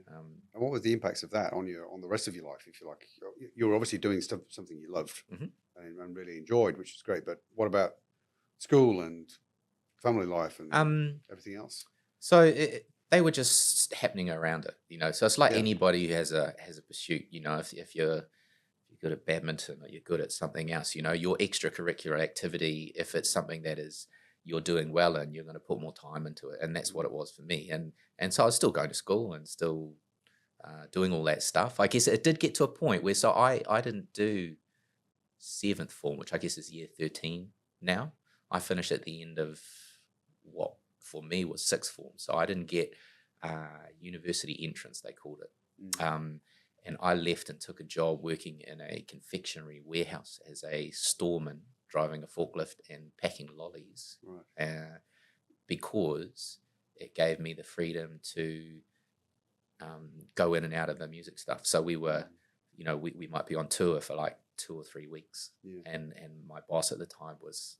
And what was the impacts of that on the rest of your life? If you like, you're obviously doing something you loved and really enjoyed, which is great. But what about school and family life and everything else? So they were just happening around it, you know. So it's like anybody who has a pursuit, you know. If you're good at badminton or you're good at something else, you know, your extracurricular activity, if it's something that is you're doing well in, you're going to put more time into it. And that's what it was for me. And so I was still going to school and still doing all that stuff. I guess it did get to a point where, so I didn't do 7th form, which I guess is year 13 now. I finished at the end of what for me was 6th form. So I didn't get university entrance, they called it. And I left and took a job working in a confectionery warehouse as a storeman, driving a forklift and packing lollies, because it gave me the freedom to go in and out of the music stuff. So we were, you know, we might be on tour for like 2 or 3 weeks, and my boss at the time was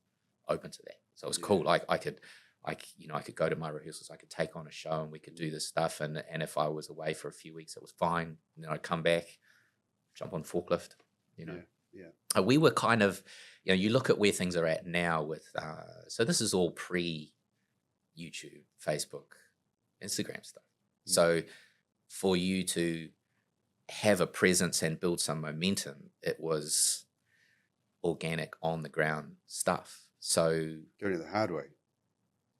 open to that. So it was cool. Like I could go to my rehearsals, I could take on a show, and we could do this stuff. And if I was away for a few weeks, it was fine. And then I'd come back, jump on forklift, you know. We were kind of, you know, you look at where things are at now with, so this is all pre-YouTube, Facebook, Instagram stuff. So for you to have a presence and build some momentum, it was organic, on the ground stuff. So Doing it the hard way.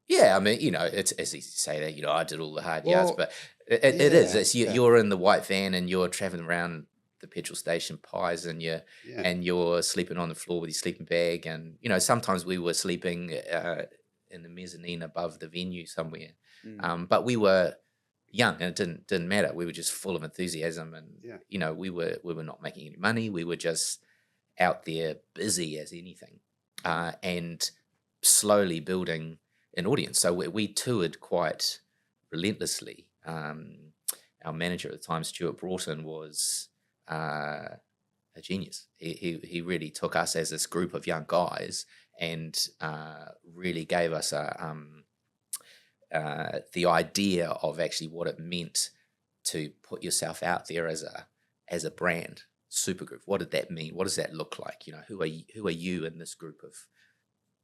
yeah, I mean, it's easy to say that, I did all the hard yards, Well, but it is. yeah, It's yeah, you're in the white van and you're traveling around the petrol station pies yeah. and you're sleeping on the floor with your sleeping bag. And, sometimes we were sleeping in the mezzanine above the venue somewhere. Mm, But we were young and it didn't matter. We were just full of enthusiasm and, yeah. we were not making any money. We were just out there busy as anything and slowly building an audience. So we toured quite relentlessly. Our manager at the time, Stuart Broughton, was a genius. He really took us as this group of young guys and really gave us the idea of actually what it meant to put yourself out there as a brand. Supergroove. What did that mean? What does that look like? Who are you in this group of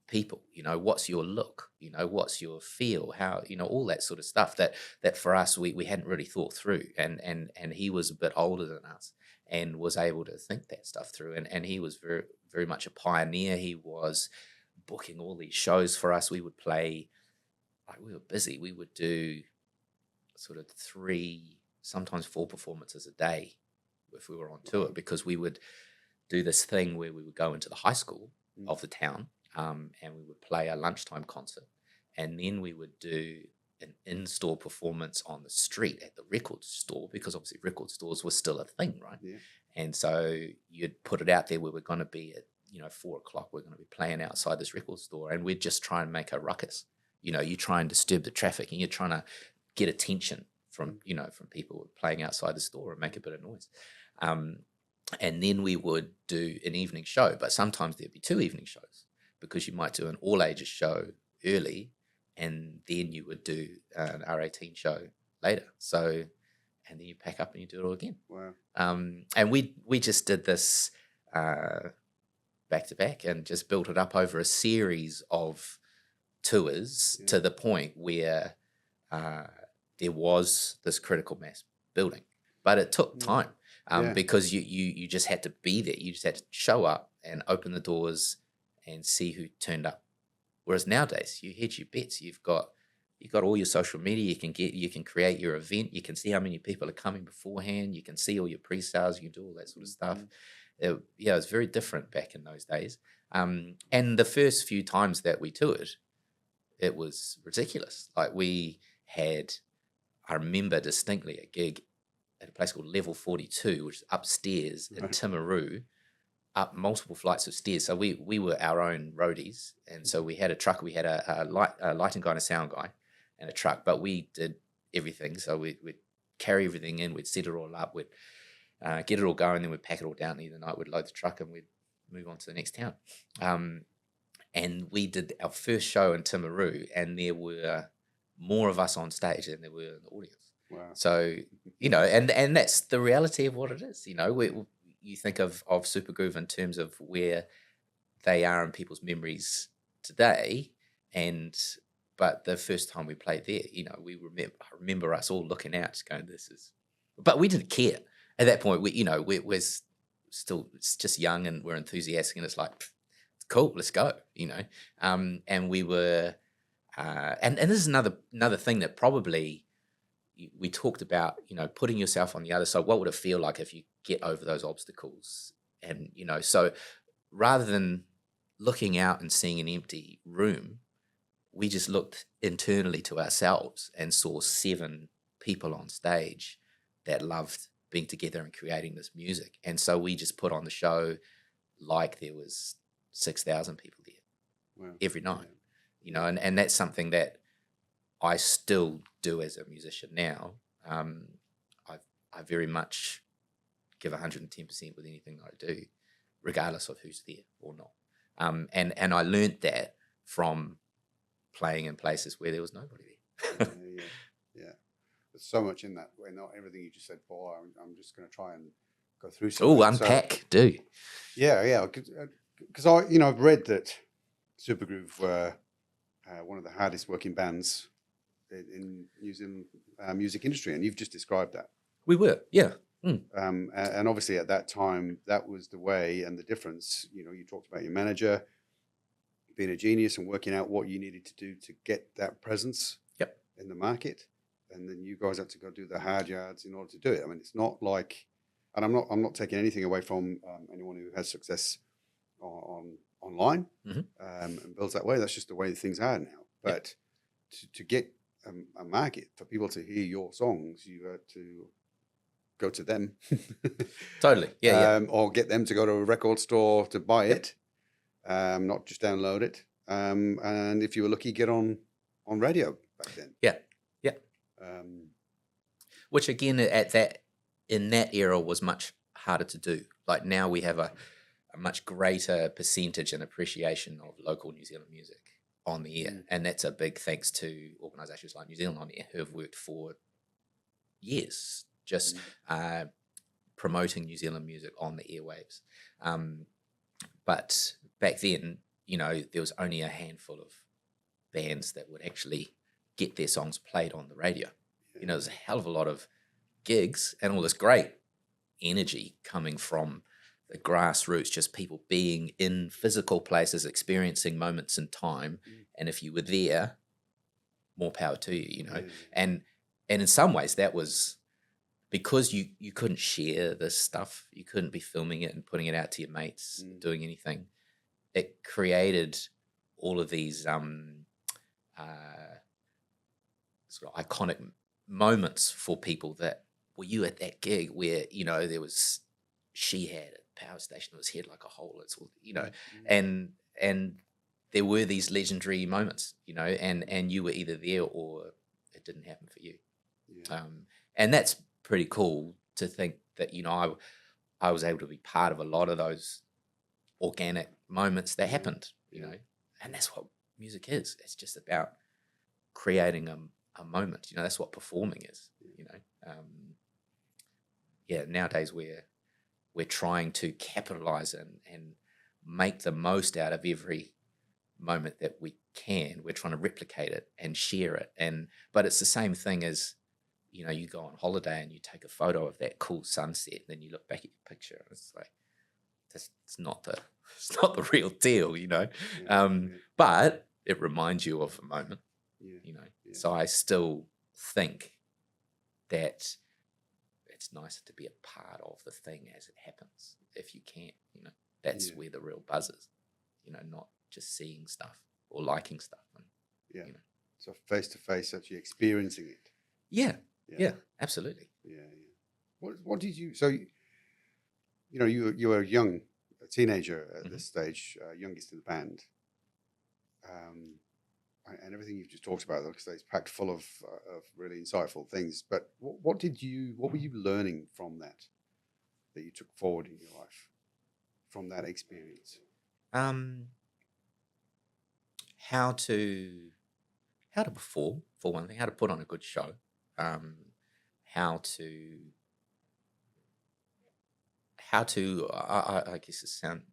people? What's your look? What's your feel? How, all that sort of stuff that for us we hadn't really thought through. And he was a bit older than us and was able to think that stuff through. And he was very, very much a pioneer. He was booking all these shows for us. We would play, like, we were busy. We would do sort of 3, sometimes 4 performances a day if we were on tour, because we would do this thing where we would go into the high school of the town and we would play a lunchtime concert, and then we would do an in-store performance on the street at the record store, because obviously record stores were still a thing, right? Yeah. And so you'd put it out there where we're going to be at 4 o'clock, we're going to be playing outside this record store, and we'd just try and make a ruckus. You try and disturb the traffic, and you're trying to get attention from from people playing outside the store and make a bit of noise. And then we would do an evening show, but sometimes there'd be 2 evening shows, because you might do an all ages show early and then you would do an R18 show later. So, and then you pack up and you do it all again. Wow. And we just did this back to back and just built it up over a series of tours to the point where there was this critical mass building, but it took time. Because you just had to be there. You just had to show up and open the doors and see who turned up. Whereas nowadays, you hedge your bets. You've got all your social media. You can create your event. You can see how many people are coming beforehand. You can see all your pre-sales. You can do all that sort of stuff. It was very different back in those days. And the first few times that we toured, it was ridiculous. Like, we had, I remember distinctly, a gig at a place called Level 42, which is upstairs in Timaru, up multiple flights of stairs. So we were our own roadies. And so we had a truck, we had a lighting guy and a sound guy and a truck, but we did everything. So we'd carry everything in, we'd set it all up, we'd get it all going, then we'd pack it all down. Either night we'd load the truck and we'd move on to the next town. And we did our first show in Timaru, and there were more of us on stage than there were in the audience. Wow. So, and that's the reality of what it is. You think of Supergroove in terms of where they are in people's memories today, but the first time we played there, I remember us all looking out, going, "This is," but we didn't care at that point. We're still, it's just young and we're enthusiastic, and it's like, it's cool, let's go, and we were, and this is another thing that probably we talked about, putting yourself on the other side. What would it feel like if you get over those obstacles? And, so rather than looking out and seeing an empty room, we just looked internally to ourselves and saw 7 people on stage that loved being together and creating this music. And so we just put on the show like there was 6,000 people there every night, and that's something that I still do as a musician now. I very much give 110% with anything that I do, regardless of who's there or not. And I learned that from playing in places where there was nobody there. Yeah. There's so much in that. Not everything you just said, Paul. I'm just going to try and go through some. Oh, unpack, do. Yeah. Because I've read that Supergroove were one of the hardest working bands in New Zealand music industry, and you've just described that. We were, yeah. And obviously at that time, that was the way and the difference. You talked about your manager. being a genius and working out what you needed to do to get that presence Yep. in the market, and then you guys had to go do the hard yards in order to do it. I mean, it's not like, and I'm not taking anything away from anyone who has success online and builds that way. That's just the way things are now. But to get a market for people to hear your songs, you had to go to them. Totally. Yeah. Or get them to go to a record store to buy it, not just download it. And if you were lucky, get on radio back then. Yeah. Which again, in that era was much harder to do. Like now we have a much greater percentage and appreciation of local New Zealand music on the air. And that's a big thanks to organisations like New Zealand On Air, who have worked for years just promoting New Zealand music on the airwaves. But back then, there was only a handful of bands that would actually get their songs played on the radio. There's a hell of a lot of gigs and all this great energy coming from the grassroots, just people being in physical places, experiencing moments in time. And if you were there, more power to you, And in some ways that was because you couldn't share this stuff. You couldn't be filming it and putting it out to your mates, doing anything. It created all of these sort of iconic moments for people that, were you at that gig where, there was, she had a power station, it was head like a hole, it's all, and there were these legendary moments, and you were either there or it didn't happen for you. And that's pretty cool to think that, I was able to be part of a lot of those organic moments that happened, and that's what music is. It's just about creating a moment, that's what performing is, nowadays we're trying to capitalize and make the most out of every moment that we can. We're trying to replicate it and share it. But it's the same thing as, you go on holiday and you take a photo of that cool sunset, and then you look back at your picture and it's like, it's not the real deal, but it reminds you of a moment, So I still think that it's nicer to be a part of the thing as it happens, if you can, that's where the real buzz is, not just seeing stuff or liking stuff. So face to face, actually experiencing it. Yeah, absolutely. What did you? So you were young, a teenager at this stage, youngest in the band, and everything you've just talked about, like I say, it's packed full of really insightful things. But what were you learning from that you took forward in your life from that experience? How to perform, for one thing, how to put on a good show, how to I guess it sounds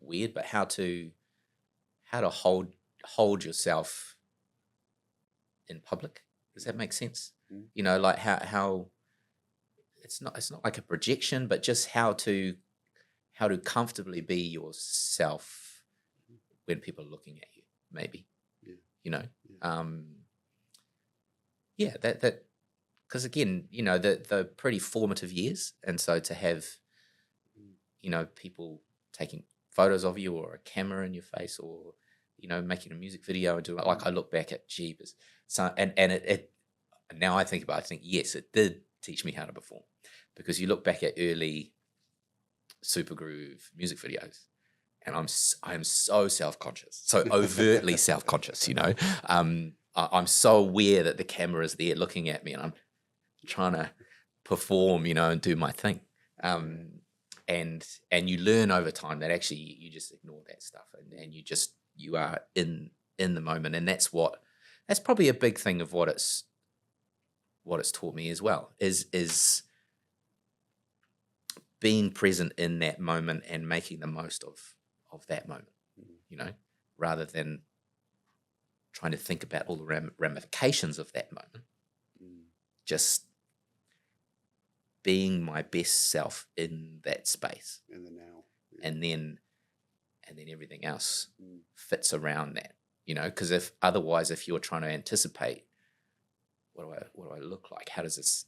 weird, but how to hold yourself in public. Does that make sense? Like how it's not like a projection, but just how to comfortably be yourself when people are looking at you, maybe. That because again, the pretty formative years, and so to have people taking photos of you or a camera in your face, or making a music video and doing it, like I look back at Jeepers, so and it now I think about it, I think yes, it did teach me how to perform, because you look back at early Supergroove music videos, and I'm so self-conscious, so overtly self-conscious, I'm so aware that the camera is there looking at me, and I'm trying to perform, and do my thing. And you learn over time that actually you just ignore that stuff, and you are in the moment, and that's probably a big thing of what it's taught me as well, is being present in that moment and making the most of that moment, rather than trying to think about all the ramifications of that moment. Just being my best self in that space, in the now, and then and then everything else Mm. fits around that, because if you're trying to anticipate, what do I look like? How does this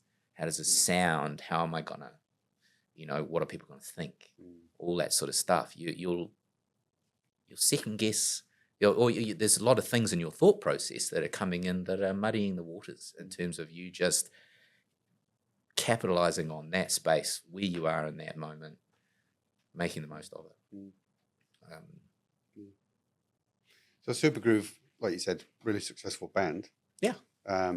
sound? How am I gonna, what are people gonna think? All that sort of stuff. You'll second guess. There's a lot of things in your thought process that are coming in that are muddying the waters in terms of you just capitalizing on that space where you are in that moment, making the most of it. So Supergroove, like you said, really successful band. Yeah. I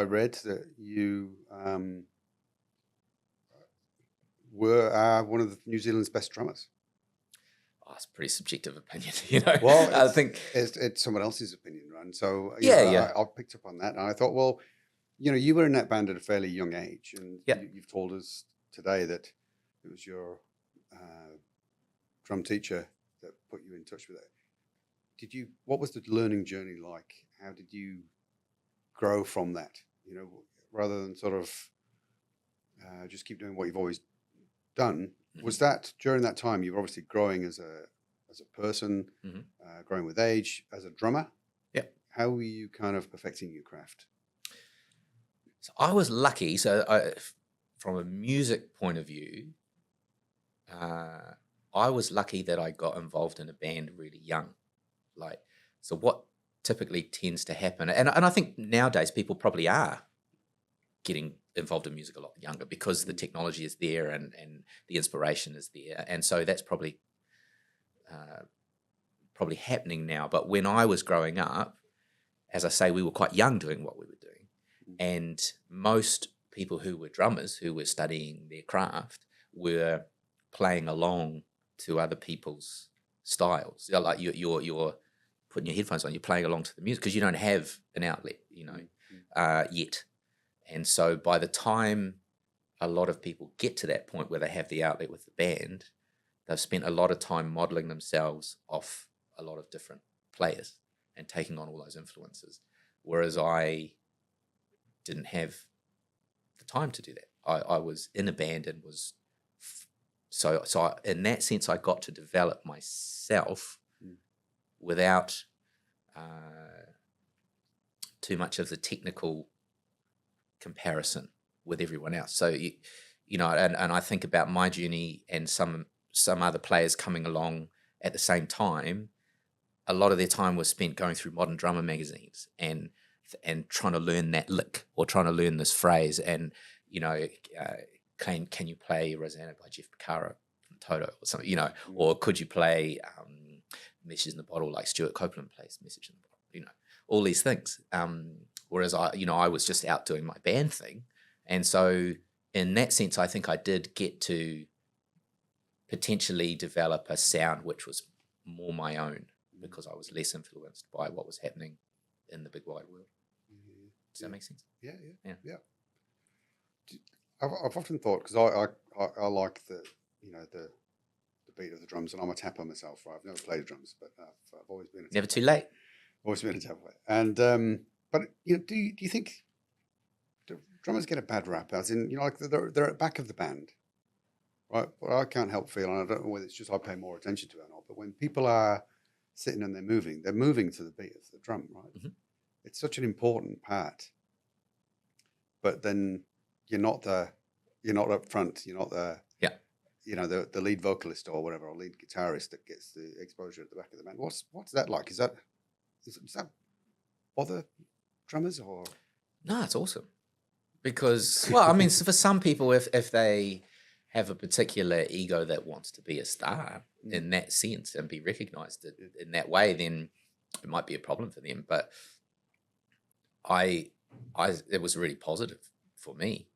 read that you were one of New Zealand's best drummers. Oh, it's a pretty subjective opinion, Well, I think it's someone else's opinion, right? And so I picked up on that, and I thought, well, you were in that band at a fairly young age, and you've told us today that it was your drum teacher that put you in touch with it. What was the learning journey like? How did you grow from that? Rather than sort of just keep doing what you've always done. Mm-hmm. Was that during that time you were obviously growing as a person, growing with age, as a drummer? Yeah. How were you kind of perfecting your craft? So I was lucky. So from a music point of view, I was lucky that I got involved in a band really young. So what typically tends to happen, and I think nowadays people probably are getting involved in music a lot younger because the technology is there and the inspiration is there, and so that's probably happening now. But when I was growing up, as I say, we were quite young doing what we were doing, and most people who were drummers who were studying their craft were playing along to other people's styles. Like you're putting your headphones on, you're playing along to the music because you don't have an outlet, yet. And so by the time a lot of people get to that point where they have the outlet with the band, they've spent a lot of time modeling themselves off a lot of different players and taking on all those influences. Whereas I didn't have the time to do that. I was in a band and was so in that sense I got to develop myself without too much of the technical comparison with everyone else. So and I think about my journey and some other players coming along at the same time. A lot of their time was spent going through modern drummer magazines and trying to learn that lick or trying to learn this phrase. And can you play Rosanna by Jeff Porcaro from Toto or something? Or could you play Message in the Bottle like Stuart Copeland plays Message in the Bottle? All these things. Whereas I was just out doing my band thing. And so in that sense, I think I did get to potentially develop a sound which was more my own because I was less influenced by what was happening in the big wide world. Does that make sense? Yeah. I've often thought, because I like the beat of the drums, and I'm a tapper myself. Right? I've never played drums, but I've always been a tapper. Never too late. Always been a tapper. And but do you think do drummers get a bad rap? As in, like they're at the back of the band, right? But I can't help feeling, I don't know whether it's just I pay more attention to it or not, but when people are sitting and they're moving to the beat of the drum, right? Mm-hmm. It's such an important part. But then you're not up front, you're not the the lead vocalist or whatever, or lead guitarist that gets the exposure at the back of the band. What's that like? Does that bother drummers or? No, it's awesome. Because, well, I mean, for some people, if they have a particular ego that wants to be a star in that sense and be recognized in that way, then it might be a problem for them. But it was really positive for me,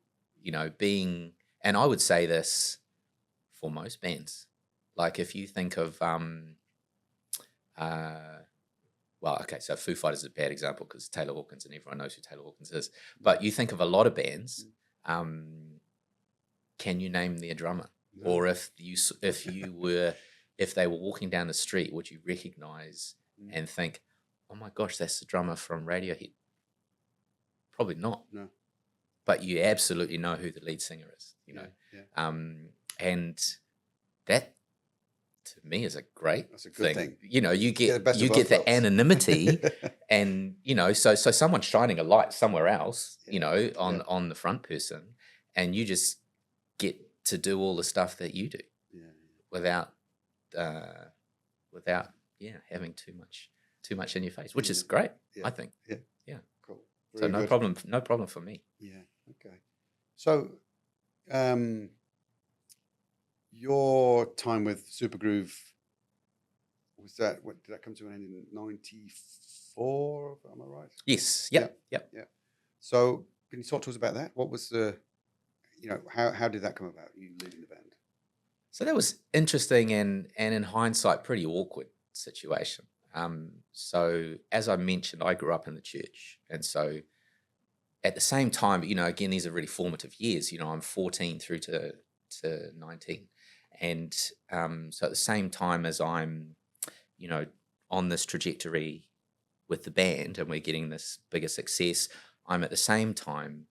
being, and I would say this for most bands. Like if you think of, so Foo Fighters is a bad example because Taylor Hawkins, and everyone knows who Taylor Hawkins is. But you think of a lot of bands, can you name their drummer? No. Or if they were walking down the street, would you recognize and think, oh my gosh, that's the drummer from Radiohead? Probably not. No. But you absolutely know who the lead singer is, Yeah. And that to me is a great That's a good thing. You know, you Get the get best you of get both the worlds. anonymity, and you know, so someone's shining a light somewhere else, you know, on the front person, and you just get to do all the stuff that you do without having too much in your face, which is great, I think. Yeah. Cool. So Very no problem for me. Yeah. Okay. So, your time with Supergroove, did that come to an end in '94? Am I right? Yes. Yep. So, can you talk to us about that? What was how did that come about? You leaving the band? So that was interesting and in hindsight, pretty awkward situation. So as I mentioned, I grew up in the church, and so at the same time, you know, again, these are really formative years. You know, I'm 14 through to 19, and so at the same time as I'm, you know, on this trajectory with the band, and we're getting this bigger success, I'm at the same time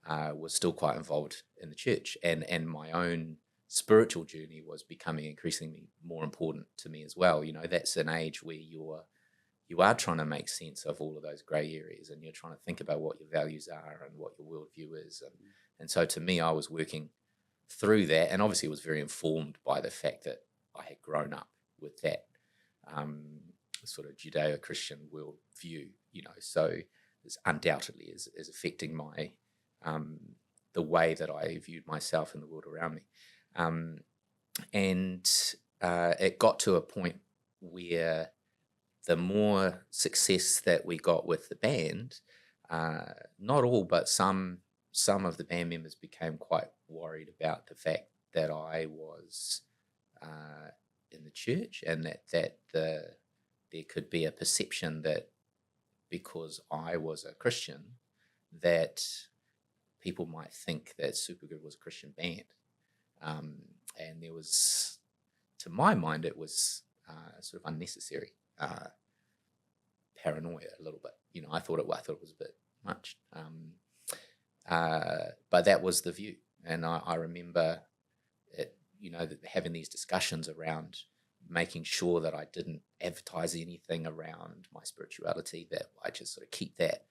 was still quite involved in the church, and my own spiritual journey was becoming increasingly more important to me as well. You know, that's an age where you are trying to make sense of all of those grey areas, and you're trying to think about what your values are and what your worldview is. And so to me, I was working through that, and obviously it was very informed by the fact that I had grown up with that sort of Judeo-Christian worldview, you know, so this undoubtedly is affecting my the way that I viewed myself in the world around me. And it got to a point where the more success that we got with the band, not all, but some of the band members became quite worried about the fact that I was in the church, and that there could be a perception that because I was a Christian, that people might think that Supergroove was a Christian band. And there was, to my mind, it was sort of unnecessary paranoia a little bit. You know, I thought it was a bit much. But that was the view. And I remember it, you know, having these discussions around making sure that I didn't advertise anything around my spirituality, that I just sort of keep that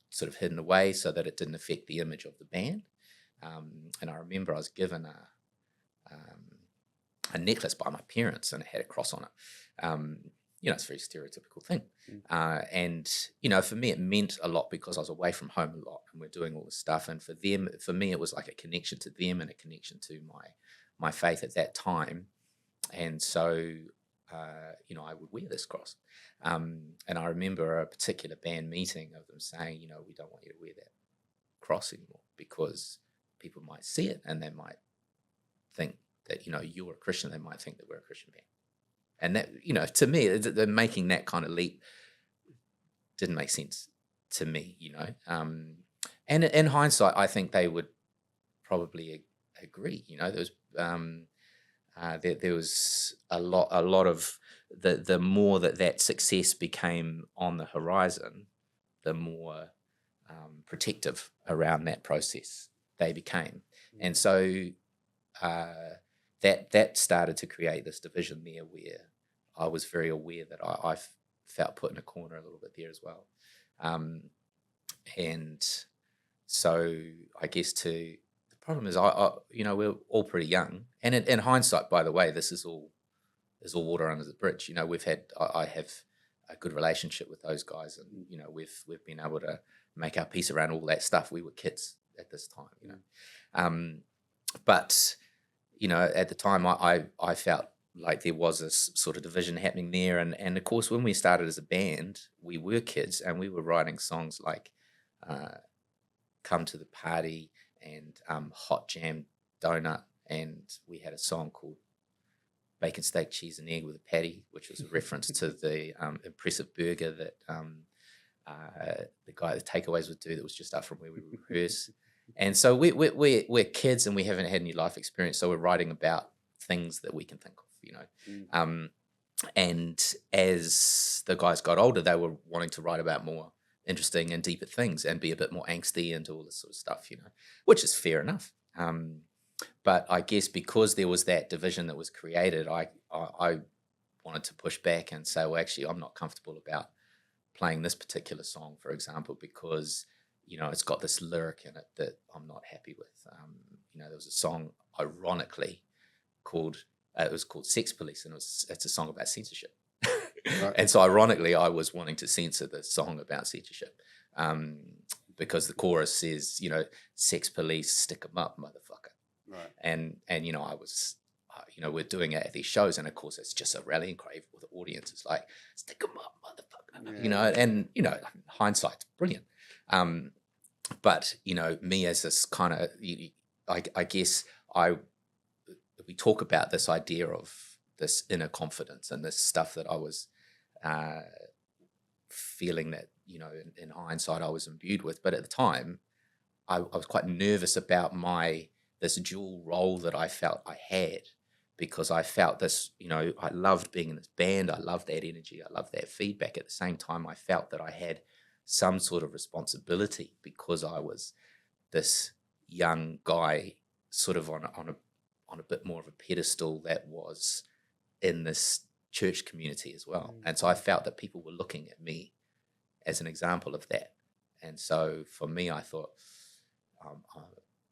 sort of hidden away so that it didn't affect the image of the band. And I remember I was given a necklace by my parents, and it had a cross on it. You know, it's a very stereotypical thing. And, you know, for me, it meant a lot because I was away from home a lot, and we're doing all this stuff. And for me, it was like a connection to them and a connection to my faith at that time. And so, you know, I would wear this cross. And I remember a particular band meeting of them saying, you know, we don't want you to wear that cross anymore because people might see it and they might think that, you know, you're a Christian. They might think that we're a Christian band. And that, you know, to me, they're making that kind of leap didn't make sense to me, you know. And in hindsight, I think they would probably agree. You know, there was a lot of the more that success became on the horizon, the more protective around that process they became. And so that started to create this division there where I was very aware that I felt put in a corner a little bit there as well. And so I guess the problem is I you know, we're all pretty young, and in hindsight, by the way, this is all water under the bridge. You know, I have a good relationship with those guys, and you know, we've been able to make our peace around all that stuff. We were kids at this time, you know. But you know, at the time, I felt like there was this sort of division happening there, and of course, when we started as a band, we were kids, and we were writing songs like "Come to the Party" and "Hot Jam Donut," and we had a song called "Bacon Steak, Cheese and Egg with a Patty," which was a reference to the impressive burger that the guy at the Takeaways would do that was just up from where we would rehearse. And so we're kids and we haven't had any life experience, so we're writing about things that we can think of, you know. And as the guys got older, they were wanting to write about more interesting and deeper things and be a bit more angsty and all this sort of stuff, you know, which is fair enough. But I guess because there was that division that was created, I wanted to push back and say, well, actually, I'm not comfortable about playing this particular song, for example, because it's got this lyric in it that I'm not happy with. There was a song, ironically, called it was called "Sex Police," and it's a song about censorship. Right. And so, ironically, I was wanting to censor the song about censorship because the chorus says, "Sex police, stick 'em up, motherfucker." Right. And I was, we're doing it at these shows, and of course, it's just a rallying cry for the audience. It's like, "Stick 'em up, motherfucker," Yeah. And hindsight's brilliant. But me as this kind of, I guess we talk about this idea of this inner confidence and this stuff that I was feeling that in hindsight I was imbued with, but at the time I was quite nervous about this dual role that I felt I had, because I felt this, I loved being in this band, I loved that energy, I loved that feedback. At the same time, I felt that I had some sort of responsibility because I was this young guy, sort of on a bit more of a pedestal that was in this church community as well. And so I felt that people were looking at me as an example of that. And so for me, I thought,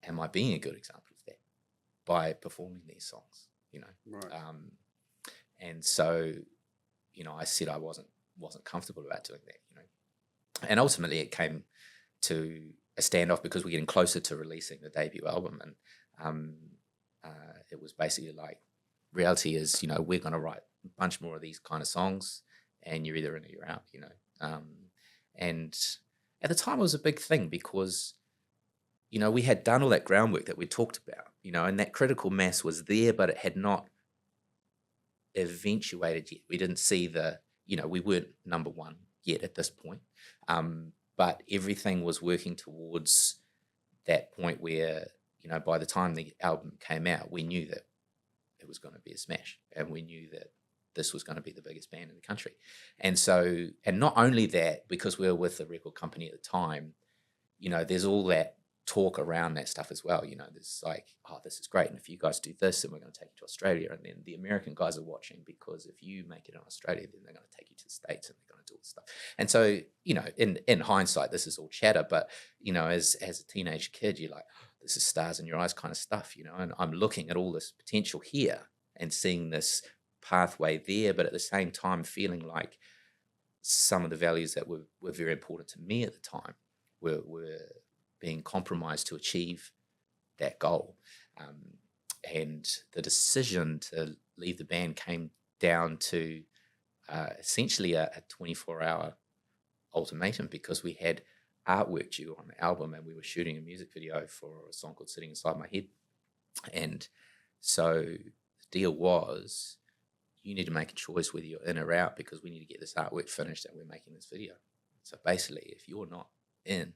am I being a good example of that by performing these songs? Right. And so, I said I wasn't comfortable about doing that. And ultimately, it came to a standoff because we're getting closer to releasing the debut album, and it was basically like, reality is, we're going to write a bunch more of these kind of songs, and you're either in or you're out. And at the time, it was a big thing because we had done all that groundwork that we talked about, and that critical mass was there, but it had not eventuated yet. We didn't see we weren't number one yet at this point. But everything was working towards that point where, by the time the album came out, we knew that it was going to be a smash, and we knew that this was going to be the biggest band in the country. And so, and not only that, because we were with the record company at the time, there's all that talk around that stuff as well. There's like, oh, this is great, and if you guys do this, then we're going to take you to Australia, and then the American guys are watching, because if you make it in Australia, then they're going to take you to the States, and they're going to do all this stuff. And so, in hindsight, this is all chatter, but as a teenage kid, you're like, oh, this is stars in your eyes kind of stuff, and I'm looking at all this potential here and seeing this pathway there, but at the same time feeling like some of the values that were very important to me at the time were being compromised to achieve that goal. And the decision to leave the band came down to essentially a 24-hour ultimatum, because we had artwork due on the album, and we were shooting a music video for a song called Sitting Inside My Head. And so the deal was, you need to make a choice whether you're in or out, because we need to get this artwork finished and we're making this video. So basically, if you're not in,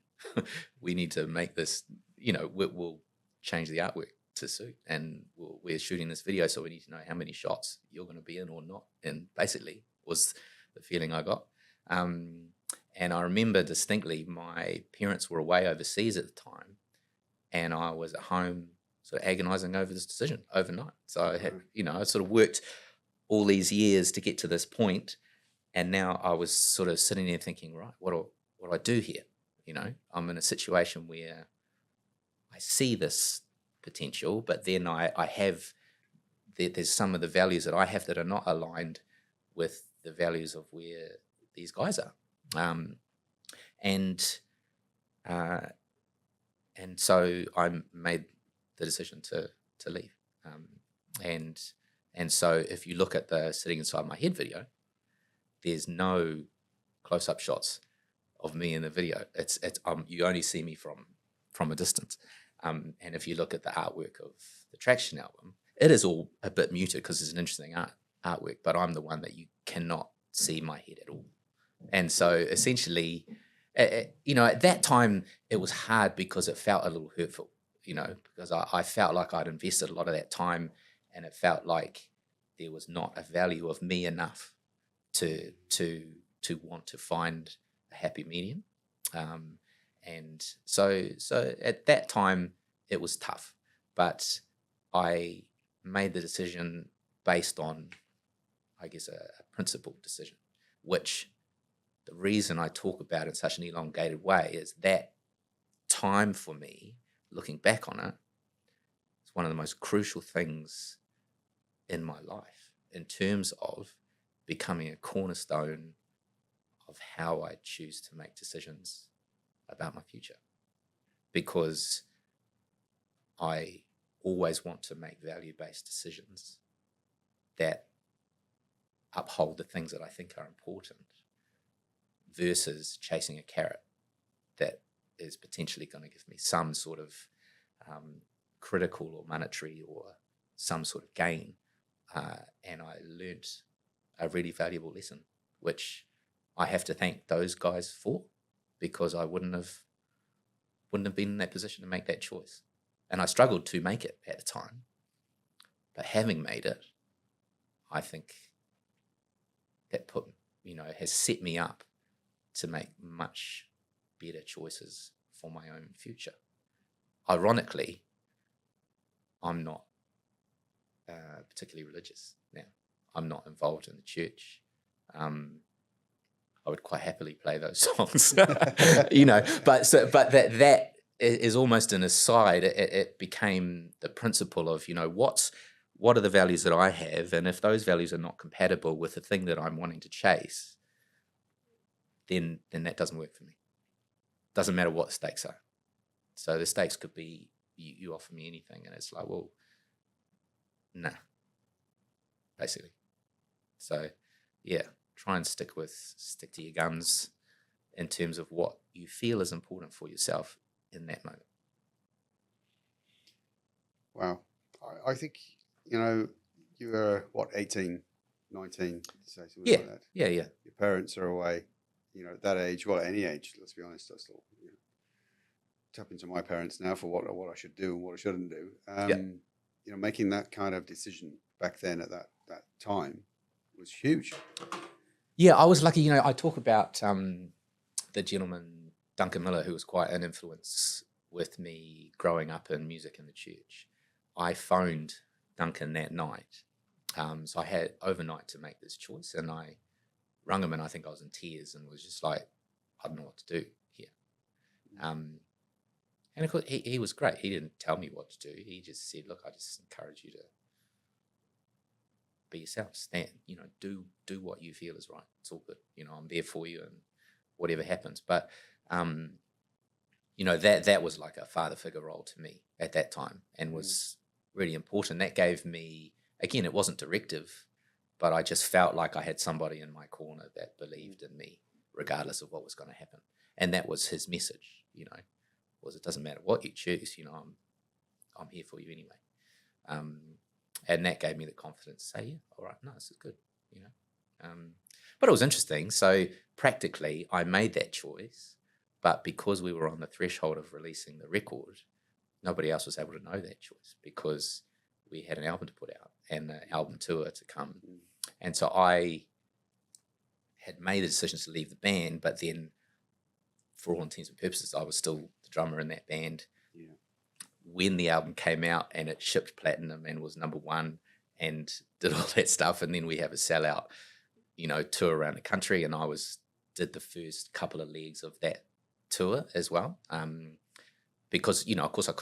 we need to make this, we'll change the artwork to suit, and we're shooting this video, so we need to know how many shots you're going to be in or not. And basically was the feeling I got. And I remember distinctly, my parents were away overseas at the time, and I was at home sort of agonizing over this decision overnight. So I had, I sort of worked all these years to get to this point, and now I was sort of sitting there thinking, right, what do I do here? I'm in a situation where I see this potential, but then I have, there's some of the values that I have that are not aligned with the values of where these guys are. And so I made the decision to leave. And so if you look at the Sitting Inside My Head video, there's no close-up shots of me in the video. It's you only see me from a distance. And if you look at the artwork of the Traction album, it is all a bit muted because it's an interesting artwork, but I'm the one that you cannot see my head at all. And so essentially, at that time, it was hard because it felt a little hurtful, because I felt like I'd invested a lot of that time, and it felt like there was not a value of me enough to want to find a happy medium. And so at that time, it was tough. But I made the decision based on, I guess, a principled decision, which the reason I talk about it in such an elongated way is that time for me, looking back on it, is one of the most crucial things in my life in terms of becoming a cornerstone of how I choose to make decisions about my future. Because I always want to make value-based decisions that uphold the things that I think are important versus chasing a carrot that is potentially going to give me some sort of critical or monetary or some sort of gain. And I learnt a really valuable lesson, which I have to thank those guys for, because I wouldn't have been in that position to make that choice. And I struggled to make it at the time. But having made it, I think that has set me up to make much better choices for my own future. Ironically, I'm not particularly religious now. I'm not involved in the church. I would quite happily play those songs, but that is almost an aside. It became the principle of, what are the values that I have, and if those values are not compatible with the thing that I'm wanting to chase, then that doesn't work for me. Doesn't matter what the stakes are. So the stakes could be you offer me anything, and it's like, well, nah, basically. So yeah, try and stick to your guns in terms of what you feel is important for yourself in that moment. Wow. I think, you were, 18, 19, say something like that? Yeah. Your parents are away, at that age, well, at any age, let's be honest, I still tap into my parents now for what I should do and what I shouldn't do. Making that kind of decision back then at that time was huge. Yeah, I was lucky. I talk about the gentleman, Duncan Miller, who was quite an influence with me growing up in music in the church. I phoned Duncan that night. So I had overnight to make this choice, and I rung him, and I think I was in tears and was just like, I don't know what to do here. And of course, he was great. He didn't tell me what to do. He just said, look, I just encourage you to be yourself, stand, do what you feel is right. It's all good. I'm there for you, and whatever happens. But, that was like a father figure role to me at that time, and was really important. That gave me, again, it wasn't directive, but I just felt like I had somebody in my corner that believed in me, regardless of what was going to happen. And that was his message, was it doesn't matter what you choose, I'm here for you anyway. And that gave me the confidence to say, yeah, all right, no, this is good, But it was interesting. So practically, I made that choice, but because we were on the threshold of releasing the record, nobody else was able to know that choice, because we had an album to put out and an album tour to come. And so I had made the decision to leave the band, but then for all intents and purposes, I was still the drummer in that band. Yeah. When the album came out and it shipped platinum and was #1 and did all that stuff, and then we have a sellout, tour around the country, and I did the first couple of legs of that tour as well, because of course I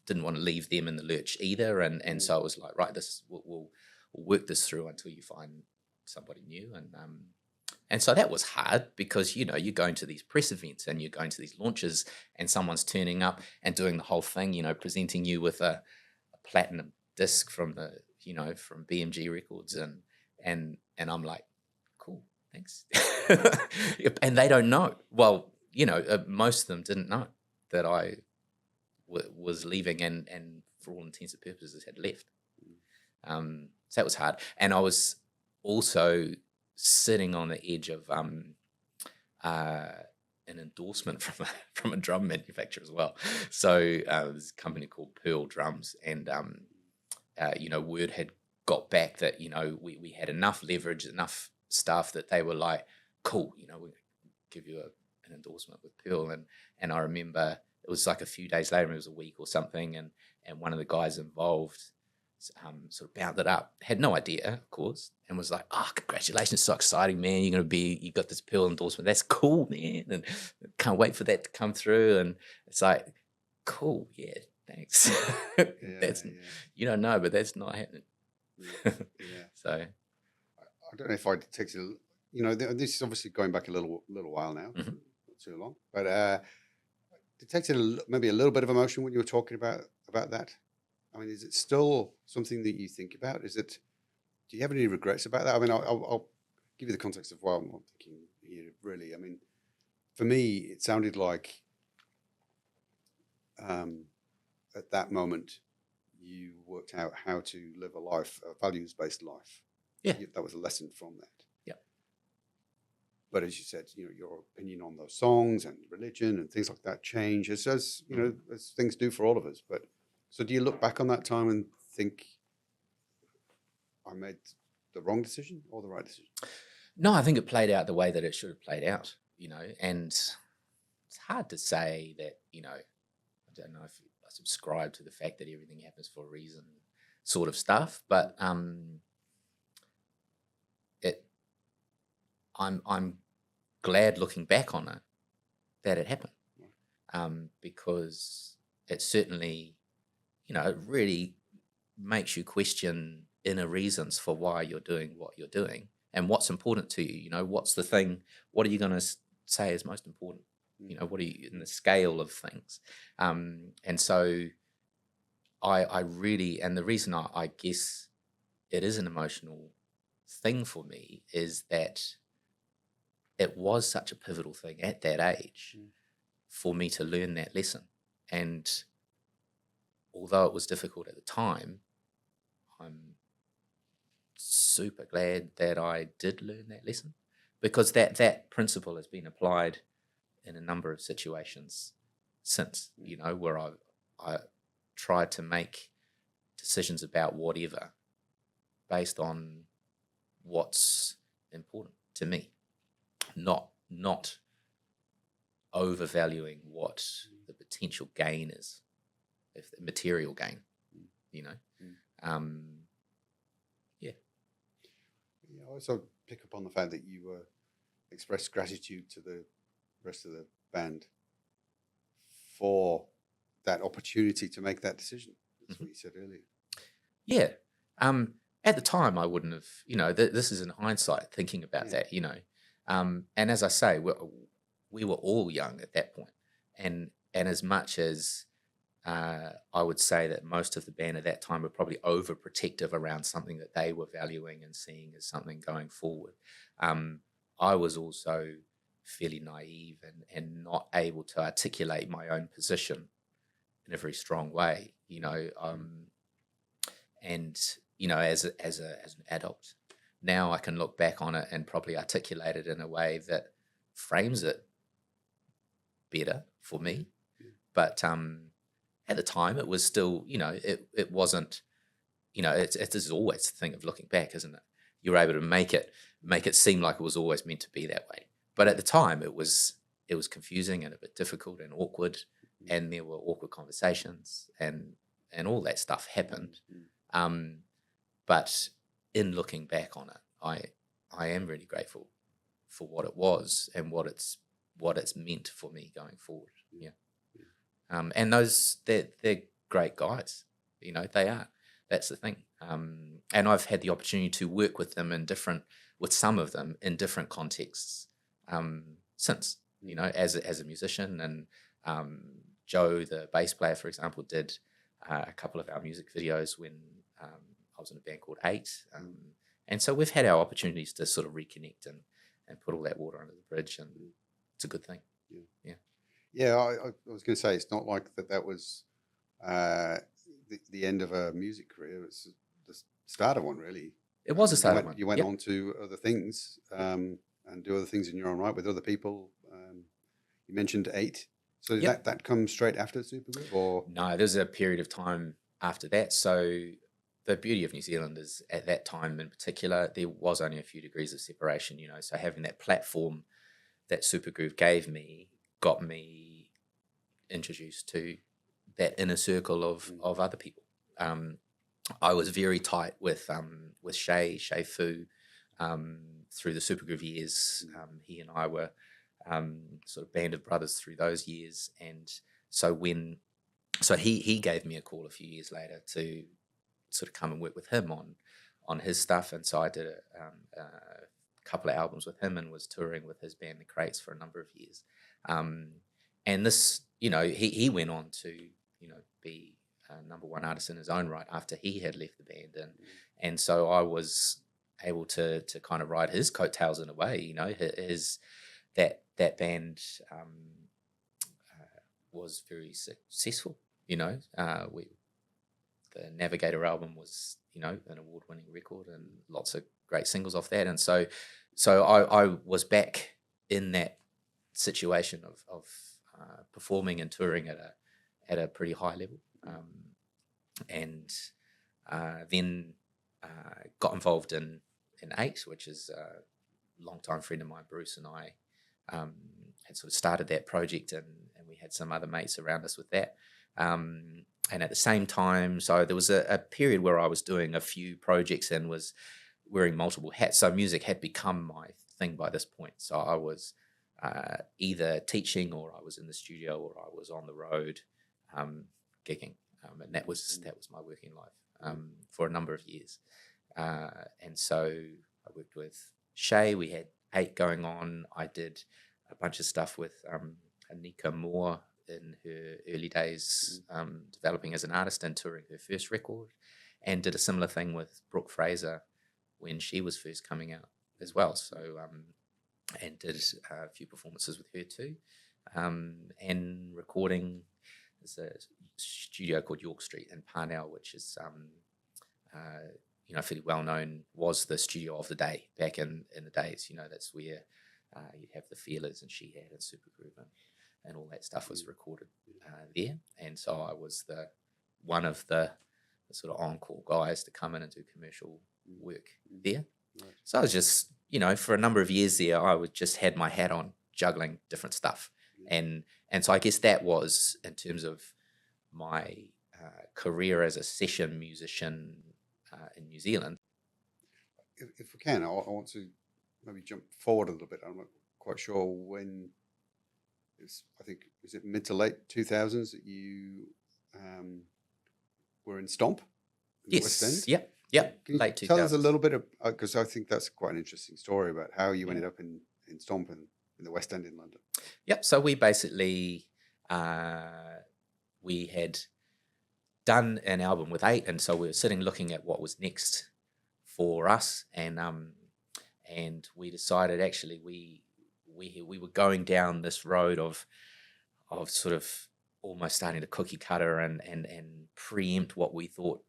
didn't want to leave them in the lurch either, and so I was like, right, we'll work this through until you find somebody new, and so that was hard, because you're going to these press events and you're going to these launches, and someone's turning up and doing the whole thing, presenting you with a platinum disc from from BMG Records, and I'm like, cool, thanks. And they don't know. Well, most of them didn't know that I was leaving, and for all intents and purposes had left. So that was hard. And I was also sitting on the edge of an endorsement from a drum manufacturer as well. So there's a company called Pearl Drums, and word had got back that we had enough leverage, enough stuff, that they were like, cool, we'll give you an endorsement with Pearl. And I remember it was like a few days later, it was a week or something, and one of the guys involved sort of bound it up. Had no idea, of course, and was like, "Oh, congratulations, so exciting, man! You got this Pearl endorsement. That's cool, man, and can't wait for that to come through." And it's like, cool, yeah, thanks. That's you don't know, but that's not happening. Yeah. So I don't know if I detected, this is obviously going back a little while now, not too long, but detected maybe a little bit of emotion when you were talking about that. I mean, is it still something that you think about? Do you have any regrets about that? I mean, I'll give you the context of why I'm thinking here, really. I mean, for me, it sounded like at that moment, you worked out how to live a values-based life. Yeah. That was a lesson from that. Yeah. But as you said, your opinion on those songs and religion and things like that change as as things do for all of us. But so do you look back on that time and think, I made the wrong decision or the right decision? No, I think it played out the way that it should have played out, and it's hard to say that, I don't know if I subscribe to the fact that everything happens for a reason sort of stuff, but I'm glad looking back on it that it happened, because it certainly, it really makes you question inner reasons for why you're doing what you're doing and what's important to you. What's the thing? What are you going to say is most important? What are you in the scale of things? And so I really, and the reason I guess it is an emotional thing for me is that it was such a pivotal thing at that age for me to learn that lesson. And although it was difficult at the time, I'm super glad that I did learn that lesson, because that principle has been applied in a number of situations since, where I tried to make decisions about whatever based on what's important to me, not overvaluing what the potential gain is, if the material gain, yeah. I also pick up on the fact that you expressed gratitude to the rest of the band for that opportunity to make that decision. That's what you said earlier. Yeah. At the time, I wouldn't have, this is in hindsight thinking about that, and as I say, we were all young at that point. And as much as I would say that most of the band at that time were probably overprotective around something that they were valuing and seeing as something going forward, I was also fairly naive and not able to articulate my own position in a very strong way, and as an adult now, I can look back on it and probably articulate it in a way that frames it better for me. But at the time, it was still, it wasn't, it is always the thing of looking back, isn't it? You're able to make it seem like it was always meant to be that way. But at the time, it was confusing and a bit difficult and awkward, and there were awkward conversations and all that stuff happened. But in looking back on it, I am really grateful for what it was and what it's meant for me going forward. Yeah. And they're great guys. They are. That's the thing. And I've had the opportunity to work with them with some of them in different contexts since. As a musician, and Joe, the bass player, for example, did a couple of our music videos when I was in a band called Eight. And so we've had our opportunities to sort of reconnect and put all that water under the bridge, and it's a good thing. Yeah, I was going to say, it's not like that was the end of a music career. It's the start of one, really. It was a start of one. You went on to other things and do other things in your own right with other people. You mentioned Eight. So that comes straight after Supergroove, or? No, there's a period of time after that. So the beauty of New Zealand is, at that time in particular, there was only a few degrees of separation, so having that platform that Supergroove gave me got me introduced to that inner circle of other people. I was very tight with Shay Fu through the Supergroove years. He and I were sort of band of brothers through those years, and so he gave me a call a few years later to sort of come and work with him on his stuff, and so I did a couple of albums with him and was touring with his band The Crates for a number of years. And this, he went on to be a number one artist in his own right after he had left the band, and so I was able to kind of ride his coattails in a way. His that band was very successful. The Navigator album was an award-winning record and lots of great singles off that, and so I was back in that situation of performing and touring at a pretty high level, and then got involved in 8, which is a longtime friend of mine, Bruce, and I had sort of started that project, and we had some other mates around us with that. And at the same time, so there was a period where I was doing a few projects and was wearing multiple hats. So music had become my thing by this point. So I was either teaching, or I was in the studio, or I was on the road gigging, and that was my working life for a number of years. And so I worked with Shay. We had 8 going on. I did a bunch of stuff with Anika Moore in her early days, developing as an artist and touring her first record, and did a similar thing with Brooke Fraser when she was first coming out as well. So, and did a few performances with her too, and recording. There's a studio called York Street in Parnell, which is fairly well known. Was the studio of the day back in the days. That's where you'd have the Feelers and She Had and Supergroove and all that stuff was recorded there. And so I was one of the sort of on-call guys to come in and do commercial work there. Right. So I was just, for a number of years there, I would just had my hat on juggling different stuff. And so I guess that was, in terms of my career as a session musician in New Zealand. If we can, I want to maybe jump forward a little bit. I'm not quite sure when. I think, was it mid to late 2000s that you were in Stomp? In yes. The West End? Yep. Can you late 2000s. Tell us a little bit, because I think that's quite an interesting story about how you ended up in Stomp in the West End in London. Yep. So we basically, we had done an album with 8, and so we were sitting looking at what was next for us, and we decided actually we were going down this road of sort of almost starting to cookie cutter and preempt what we thought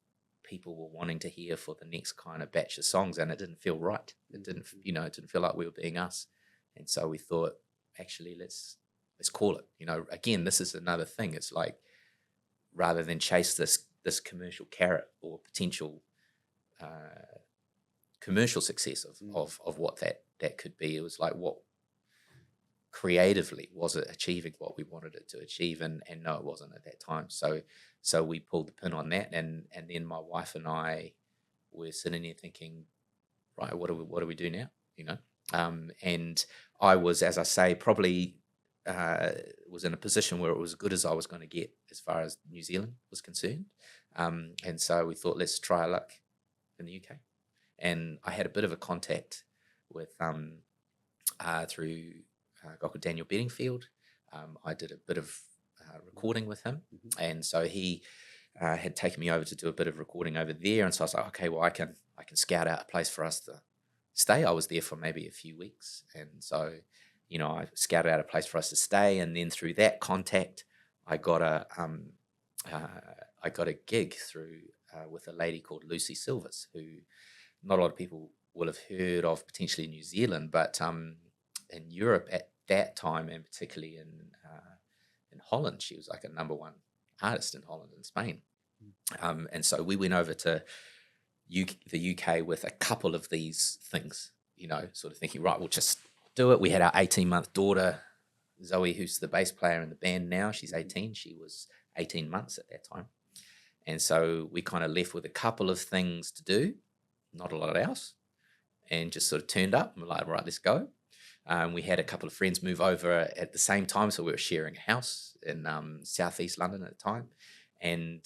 people were wanting to hear for the next kind of batch of songs, and it didn't feel right. It didn't feel like we were being us, and so we thought, actually, let's call it. Again, this is another thing. It's like, rather than chase this commercial carrot or potential commercial success of what that could be, it was like, what creatively was it achieving what we wanted it to achieve, and no, it wasn't at that time. So we pulled the pin on that, and then my wife and I were sitting there thinking, right, what do we do now? And I was, as I say, probably was in a position where it was as good as I was going to get as far as New Zealand was concerned, and so we thought, let's try our luck in the UK. And I had a bit of a contact with through a guy called Daniel Bedingfield. I did a bit of recording with him, and so he had taken me over to do a bit of recording over there. And so I was like, okay, well, I can scout out a place for us to stay. I was there for maybe a few weeks, and so I scouted out a place for us to stay. And then through that contact, I got a gig through with a lady called Lucy Silvers, who not a lot of people will have heard of, potentially in New Zealand, but in Europe at that time, and particularly in Holland, she was like a number one artist in Holland and Spain. And so we went over to the UK with a couple of these things, sort of thinking, right, we'll just do it. We had our 18-month daughter Zoe, who's the bass player in the band now, she's 18. She was 18 months at that time. And so we kind of left with a couple of things to do, not a lot else, and just sort of turned up and we're like, right, let's go. We had a couple of friends move over at the same time, so we were sharing a house in southeast London at the time. And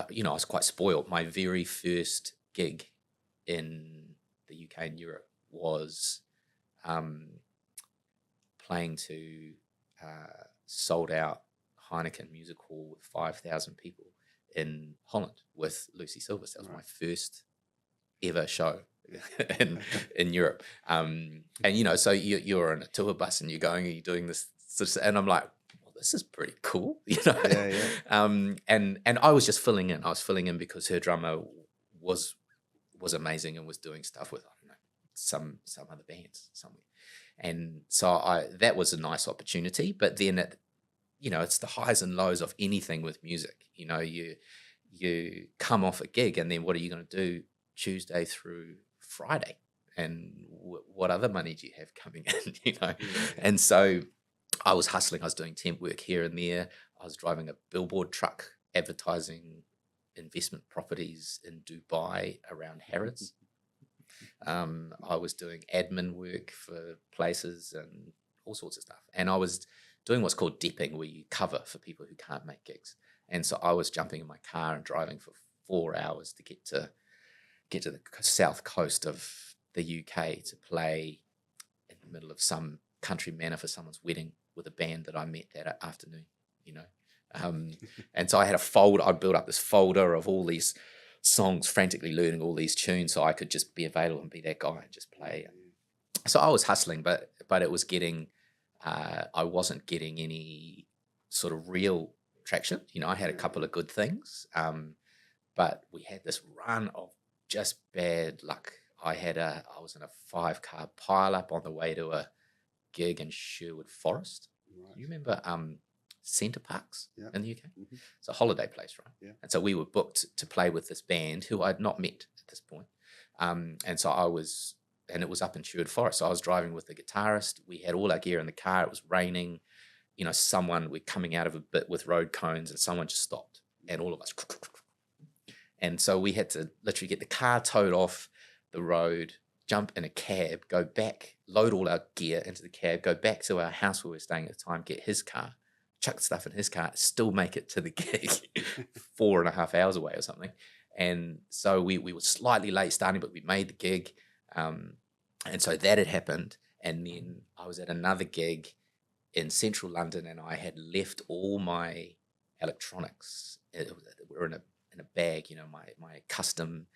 you know, I was quite spoiled. My very first gig in the UK and Europe was playing to sold out Heineken Music Hall with 5,000 people in Holland with Lucy Silvers. That was my first ever show in Europe. And, you know, so you're on a tour bus and you're doing this, and I'm like, well, this is pretty cool, you know? And I was just filling in. I was filling in because her drummer was amazing and was doing stuff with, I don't know, some other bands somewhere. And so that was a nice opportunity. But then, you know, it's the highs and lows of anything with music. You know, you come off a gig and then what are you going to do Tuesday through Friday? And what other money do you have coming in, you know? And so I was hustling. I was doing temp work here and there. I was driving a billboard truck advertising investment properties in Dubai around Harrods. I was doing admin work for places and all sorts of stuff. And I was doing what's called depping, where you cover for people who can't make gigs. And so I was jumping in my car and driving for 4 hours to get to the south coast of the UK to play in the middle of some country manor for someone's wedding with a band that I met that afternoon, you know. And so I had I'd built up this folder of all these songs, frantically learning all these tunes so I could just be available and be that guy and just play. So I was hustling, but it was getting, I wasn't getting any sort of real traction. You know, I had a couple of good things, but we had this run of just bad luck. I was in a 5-car pile-up on the way to a gig in Sherwood Forest. Right. You remember Centre Parks in the UK? Mm-hmm. It's a holiday place, right? Yeah. And so we were booked to play with this band who I'd not met at this point. And so and it was up in Sherwood Forest. So I was driving with the guitarist. We had all our gear in the car. It was raining. You know, we're coming out of a bit with road cones and someone just stopped and all of us. And so we had to literally get the car towed off the road, jump in a cab, go back, load all our gear into the cab, go back to our house where we were staying at the time, get his car, chuck stuff in his car, still make it to the gig 4.5 hours away or something. And so we were slightly late starting, but we made the gig. And so that had happened. And then I was at another gig in central London and I had left all my electronics. We were in a bag, you know, my custom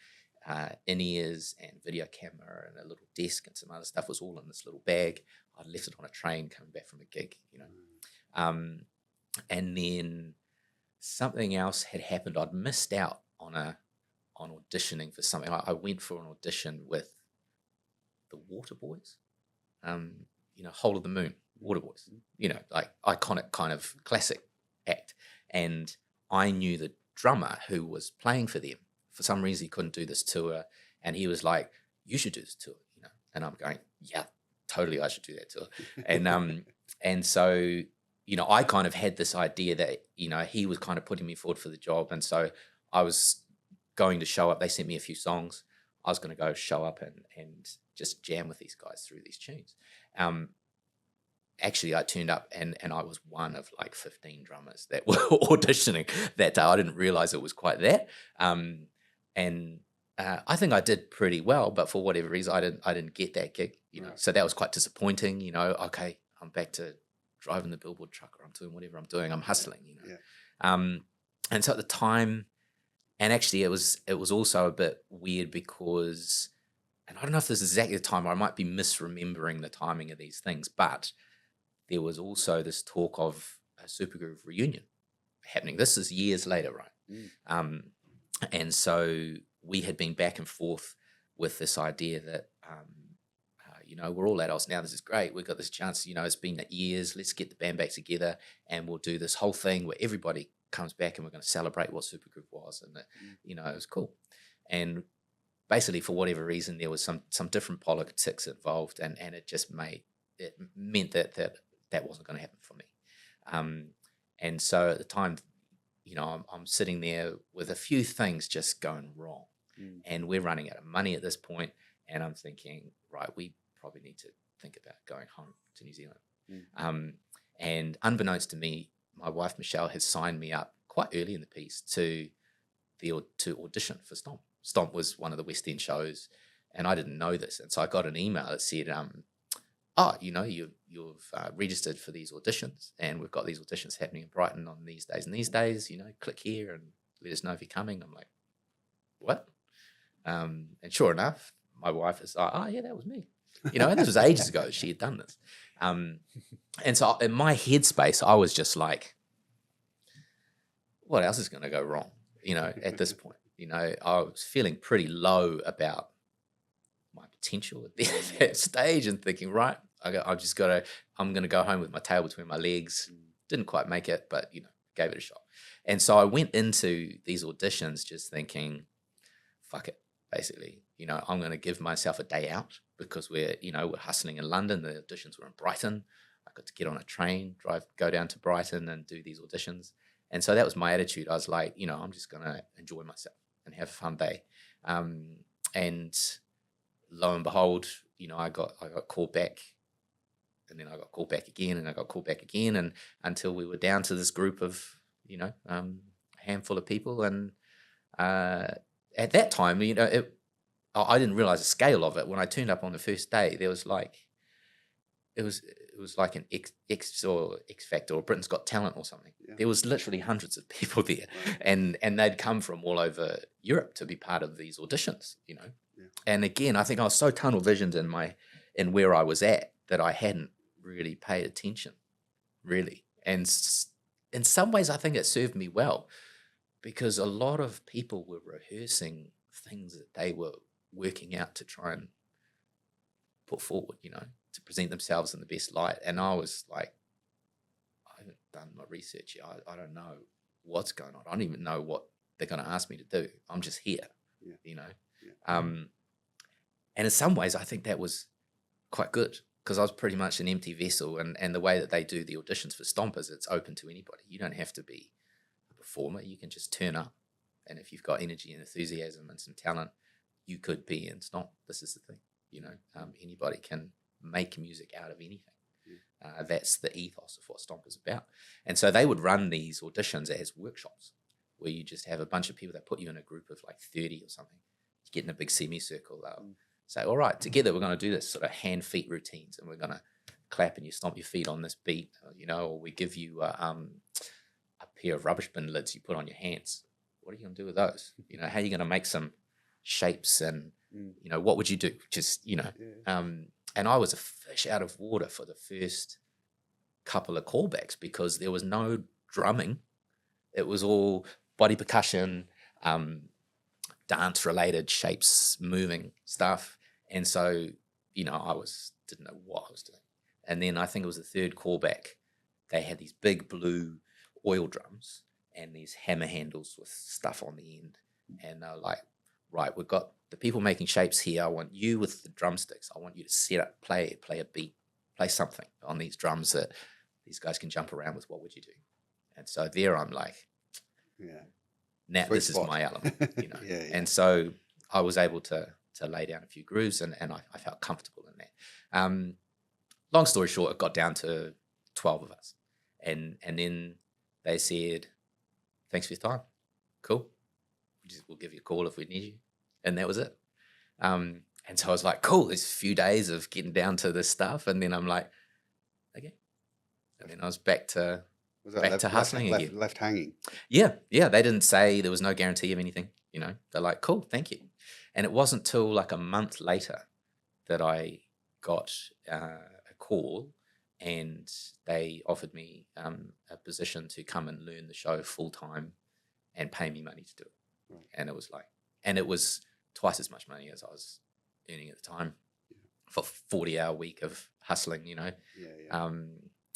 in-ears and video camera and a little desk and some other stuff was all in this little bag. I left it on a train coming back from a gig, you know. And then something else had happened. I'd missed out on auditioning for something. I went for an audition with the Waterboys, you know, Whole of the Moon, Waterboys, you know, like iconic kind of classic act. And I knew the drummer who was playing for them. For some reason, he couldn't do this tour. And he was like, you should do this tour, you know. And I'm going, yeah, totally, I should do that tour. And so, you know, I kind of had this idea that, you know, he was kind of putting me forward for the job. And so I was going to show up. They sent me a few songs. I was going to go show up and just jam with these guys through these tunes. Actually, I turned up and I was one of like 15 drummers that were auditioning that day. I didn't realize it was quite that. I think I did pretty well, but for whatever reason, I didn't get that gig, you know. Right. So that was quite disappointing, you know. Okay, I'm back to driving the billboard truck, or I'm doing whatever I'm doing. I'm hustling, you know. Yeah. And so at the time, and actually it was also a bit weird because, and I don't know if this is exactly the time, or I might be misremembering the timing of these things, but there was also this talk of a Supergroove reunion happening. This is years later, right? Mm. And so we had been back and forth with this idea that, you know, we're all adults now. This is great. We've got this chance, you know, it's been years. Let's get the band back together and we'll do this whole thing where everybody comes back and we're going to celebrate what Supergroove was. And, you know, it was cool. And basically, for whatever reason, there was some different politics involved and it just made it meant that wasn't going to happen for me. And so at the time, I'm sitting there with a few things just going wrong, and we're running out of money at this point, and I'm thinking, right, we probably need to think about going home to New Zealand. And unbeknownst to me, my wife Michelle has signed me up quite early in the piece to audition for Stomp. Stomp was one of the West End shows, and I didn't know this, and so I got an email that said, you've registered for these auditions, and we've got these auditions happening in Brighton on these days and these days. Click here and let us know if you're coming. I'm like, what? And sure enough, my wife is like, oh yeah, that was me. And this was ages ago. She had done this. And so in my headspace, I was just like, what else is going to go wrong? At this point, I was feeling pretty low about my potential at that stage, and thinking, right, I'm going to go home with my tail between my legs. Didn't quite make it, but gave it a shot. And so I went into these auditions just thinking, fuck it, basically. I'm going to give myself a day out, because we're hustling in London. The auditions were in Brighton. I got to get on a train, go down to Brighton and do these auditions. And so that was my attitude. I was like, I'm just going to enjoy myself and have a fun day. And lo and behold, I got called back, and then I got called back again, and I got called back again, and until we were down to this group of, a handful of people. And at that time, I didn't realize the scale of it. When I turned up on the first day, there was like, it was like an X Factor or Britain's Got Talent or something. Yeah. There was literally hundreds of people there, and they'd come from all over Europe to be part of these auditions. Yeah. And again, I think I was so tunnel visioned in where I was at that I hadn't really paid attention, really. And in some ways, I think it served me well, because a lot of people were rehearsing things that they were working out to try and put forward, to present themselves in the best light. And I was like, I haven't done my research yet. I don't know what's going on. I don't even know what they're going to ask me to do. I'm just here, Yeah. And in some ways, I think that was quite good, because I was pretty much an empty vessel. And the way that they do the auditions for Stompers, it's open to anybody. You don't have to be a performer. You can just turn up. And if you've got energy and enthusiasm and some talent, you could be in Stomp. This is the thing, anybody can make music out of anything. That's the ethos of what Stomp is about. And so they would run these auditions as workshops, where you just have a bunch of people that put you in a group of like 30 or something. You get in a big semicircle. They'll say, all right, together we're going to do this sort of hand-feet routines, and we're going to clap and you stomp your feet on this beat, or we give you a pair of rubbish bin lids you put on your hands. What are you going to do with those? How are you going to make some shapes, and, what would you do? Just, and I was a fish out of water for the first couple of callbacks, because there was no drumming. It was all body percussion, dance-related shapes, moving stuff. And so, I didn't know what I was doing. And then I think it was the third callback. They had these big blue oil drums and these hammer handles with stuff on the end. And they're like, right, we've got the people making shapes here. I want you with the drumsticks. I want you to set up, play a beat, play something on these drums that these guys can jump around with. What would you do? And so there I'm like, now Sweet this spot. is my element, Yeah. And so I was able to lay down a few grooves, and I felt comfortable in that. Long story short, it got down to 12 of us. And then they said, thanks for your time. Cool. We'll give you a call if we need you. And that was it. And so I was like, cool, there's a few days of getting down to this stuff. And then I'm like, okay. And then I was back to hustling again. Left hanging. Yeah. They didn't say, there was no guarantee of anything. They're like, cool, thank you. And it wasn't till like a month later that I got a call, and they offered me a position to come and learn the show full time and pay me money to do it. Right. And it was twice as much money as I was earning at the time for 40-hour week of hustling,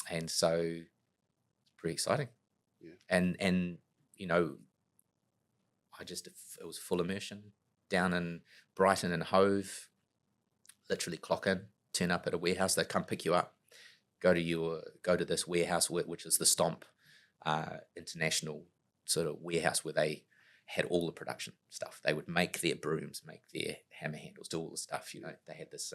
and so it's pretty exciting. Yeah. And it was full immersion down in Brighton and Hove, literally clock in, turn up at a warehouse, they'd come pick you up, go to this warehouse, which is the Stomp international sort of warehouse where they had all the production stuff. They would make their brooms, make their hammer handles, do all the stuff. You know, they had this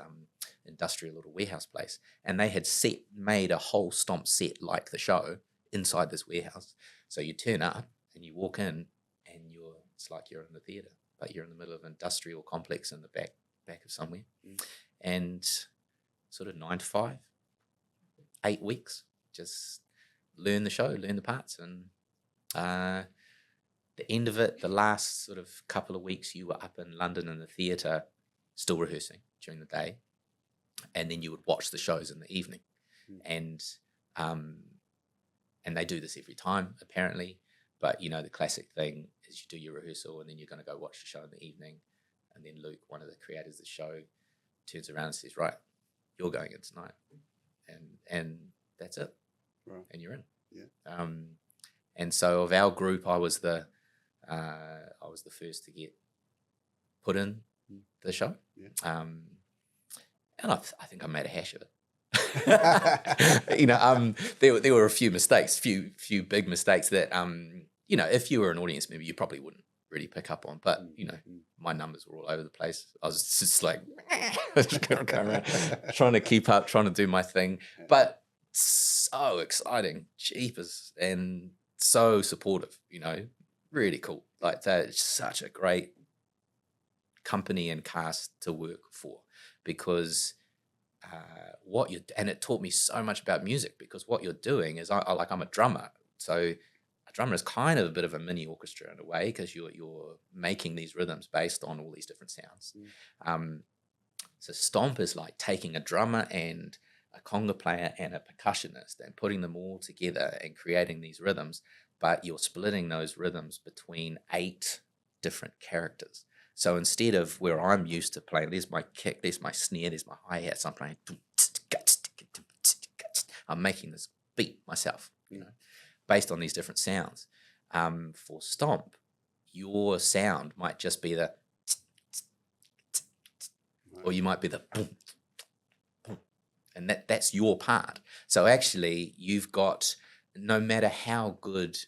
industrial little warehouse place, and they had made a whole Stomp set like the show inside this warehouse. So you turn up and you walk in, and it's like you're in the theatre, but you're in the middle of an industrial complex in the back of somewhere, and sort of 9 to 5, 8 weeks, just learn the show, learn the parts, and the end of it, the last sort of couple of weeks, you were up in London in the theatre, still rehearsing during the day, and then you would watch the shows in the evening, and they do this every time apparently. But you know, the classic thing is you do your rehearsal, and then you're going to go watch the show in the evening, and then Luke, one of the creators of the show, turns around and says, "Right, you're going in tonight," and that's it, right. And you're in. Yeah. And so of our group, I was the first to get put in the show. Yeah. And I think I made a hash of it. You know, there were a few mistakes, few big mistakes that you know, if you were an audience member, you probably wouldn't really pick up on. But you know, my numbers were all over the place. I was just like going around, trying to keep up, trying to do my thing, but so exciting, jeepers, and so supportive. You know, really cool. Like that, it's such a great company and cast to work for, because and it taught me so much about music, because what you're doing is I'm a drummer, so a drummer is kind of a bit of a mini orchestra in a way, because you're making these rhythms based on all these different sounds. So Stomp is like taking a drummer and a conga player and a percussionist and putting them all together and creating these rhythms, but you're splitting those rhythms between 8 different characters. So instead of where I'm used to playing, there's my kick, there's my snare, there's my hi-hats, I'm playing, I'm making this beat myself, you know, based on these different sounds. For Stomp, your sound might just be the, or you might be the boom, boom, and that's your part. So actually, you've got, no matter how good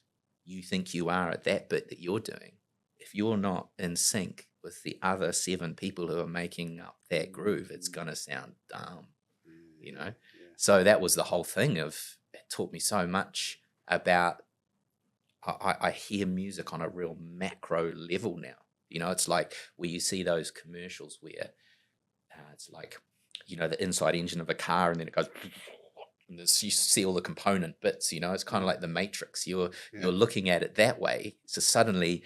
you think you are at that bit that you're doing, if you're not in sync with the other 7 people who are making up that groove, it's going to sound dumb, you know? Yeah. So that was the whole thing it taught me so much about, I hear music on a real macro level now. You know, it's like where you see those commercials where it's like, you know, the inside engine of a car, and then it goes, and you see all the component bits, you know, it's kind of like the Matrix. You're looking at it that way. So suddenly,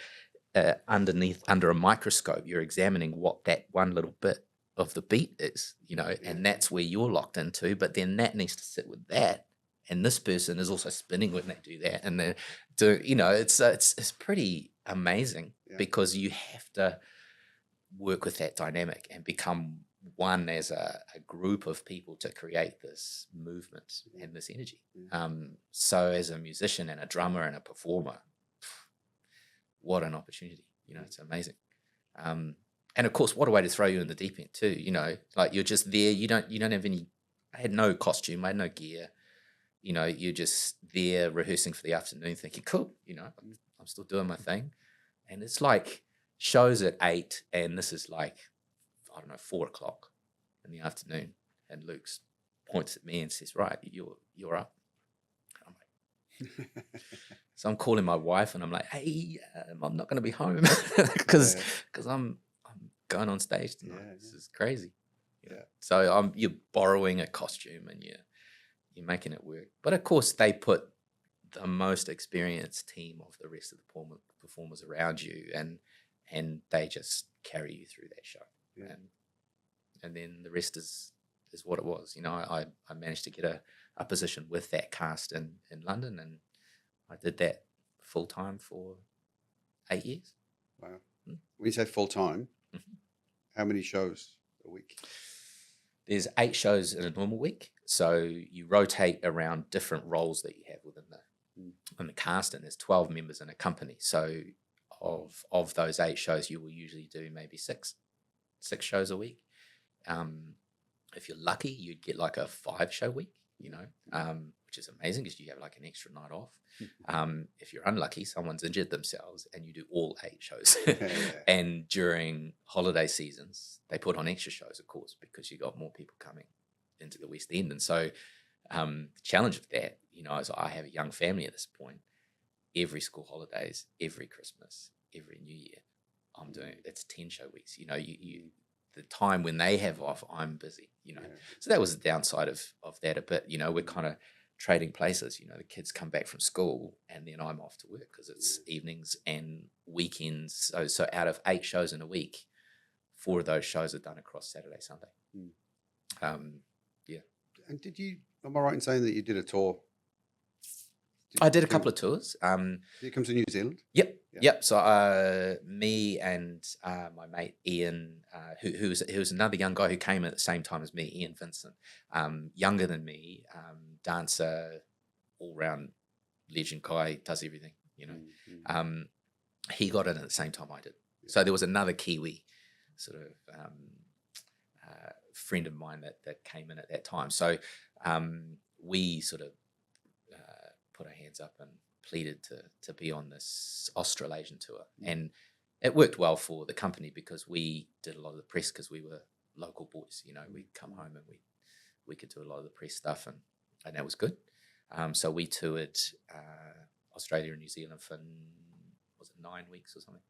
under a microscope, you're examining what that one little bit of the beat is, you know, and that's where you're locked into. But then that needs to sit with that, and this person is also spinning when they do that, and they do, you know, it's pretty amazing, because you have to work with that dynamic and become one as a group of people to create this movement and this energy. So as a musician and a drummer and a performer, what an opportunity, you know, it's amazing. And of course, what a way to throw you in the deep end too, you know, like you're just there, you don't have any, I had no costume, I had no gear, you know, you're just there rehearsing for the afternoon thinking, cool, you know, I'm still doing my thing. And it's like shows at 8, and this is like, I don't know, 4 o'clock in the afternoon, and Luke points at me and says, right, you're up. I'm like, so I'm calling my wife, and I'm like, hey, I'm not going to be home because I'm going on stage tonight. This is crazy. So you're borrowing a costume, and you're making it work. But of course, they put the most experienced team of the rest of the performers around you, and they just carry you through that show. And then the rest is what it was. You know, I managed to get a position with that cast in London, and I did that full time for 8 years. Wow. When you say full time, how many shows a week? There's 8 shows in a normal week. So you rotate around different roles that you have within the cast, and there's 12 members in a company. So of those 8 shows, you will usually do maybe six shows a week. If you're lucky, you'd get like a 5-show week, which is amazing because you have like an extra night off. If you're unlucky, someone's injured themselves and you do all 8 shows. And during holiday seasons, they put on extra shows, of course, because you got more people coming into the West End. And so the challenge of that, is I have a young family at this point. Every school holidays, every Christmas, every New Year, I'm doing it's 10-show weeks. You the time when they have off, I'm busy. So that was the downside of that a bit. We're kind of trading places. The kids come back from school and then I'm off to work because it's evenings and weekends. So out of 8 shows in a week, 4 of those shows are done across Saturday, Sunday. Yeah. And am I right in saying that you did a tour? I did a couple of tours. Did you come to New Zealand? Yep. So me and my mate Ian, who was another young guy who came at the same time as me, Ian Vincent, younger than me, dancer, all round legend guy, does everything. He got in at the same time I did. So there was another Kiwi sort of friend of mine that came in at that time. So we sort of put our hands up and pleaded to be on this Australasian tour. And it worked well for the company because we did a lot of the press because we were local boys. We'd come home and we could do a lot of the press stuff and that was good. So we toured Australia and New Zealand for, was it 9 weeks or something?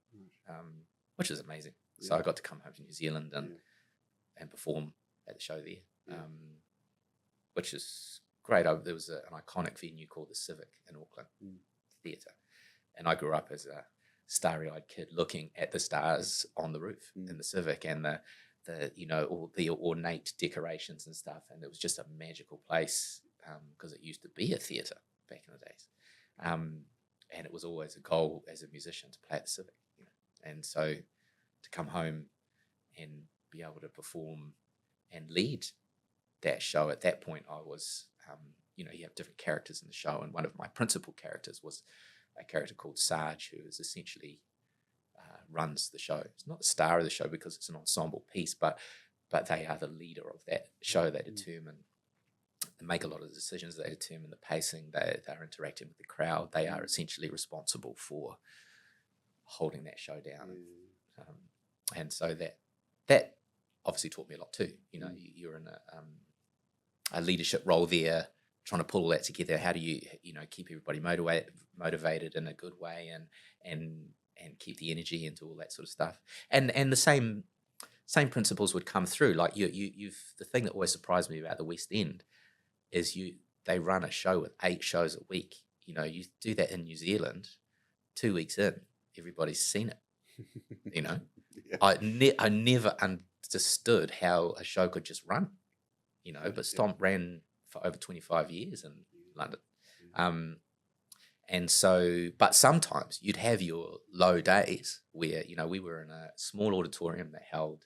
Which was amazing. So I got to come home to New Zealand and perform at the show there, which is great. There was an iconic venue called the Civic in Auckland Theatre, and I grew up as a starry-eyed kid looking at the stars on the roof in the Civic and all the ornate decorations and stuff, and it was just a magical place because it used to be a theatre back in the days, and it was always a goal as a musician to play at the Civic, and so to come home and be able to perform and lead that show. At that point I was you have different characters in the show, and one of my principal characters was a character called Sarge, who is essentially runs the show. It's not the star of the show because it's an ensemble piece, but they are the leader of that show. They determine, they make a lot of the decisions, they determine the pacing, they're interacting with the crowd, they are essentially responsible for holding that show down. And so that obviously taught me a lot too. You're in a leadership role there, trying to pull all that together. How do you keep everybody motivated in a good way and keep the energy into all that sort of stuff. And the same principles would come through. Like you've the thing that always surprised me about the West End is they run a show with 8 shows a week. You do that in New Zealand, 2 weeks in, everybody's seen it. I never understood how a show could just run. But Stomp ran for over 25 years in London. And so, but sometimes you'd have your low days where, we were in a small auditorium that held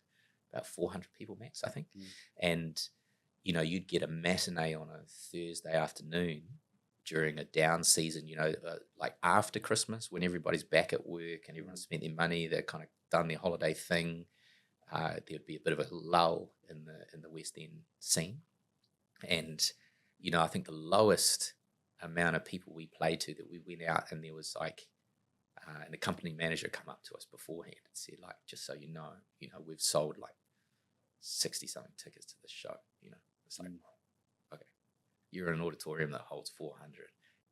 about 400 people max, I think. And, you'd get a matinee on a Thursday afternoon during a down season, like after Christmas when everybody's back at work and everyone's spent their money, they're kind of done their holiday thing. There'd be a bit of a lull in the West End scene. And, I think the lowest amount of people we played to that we went out and there was like, and the company manager come up to us beforehand and said, like, just so you know, we've sold like 60 something tickets to the show. It's like, okay, you're in an auditorium that holds 400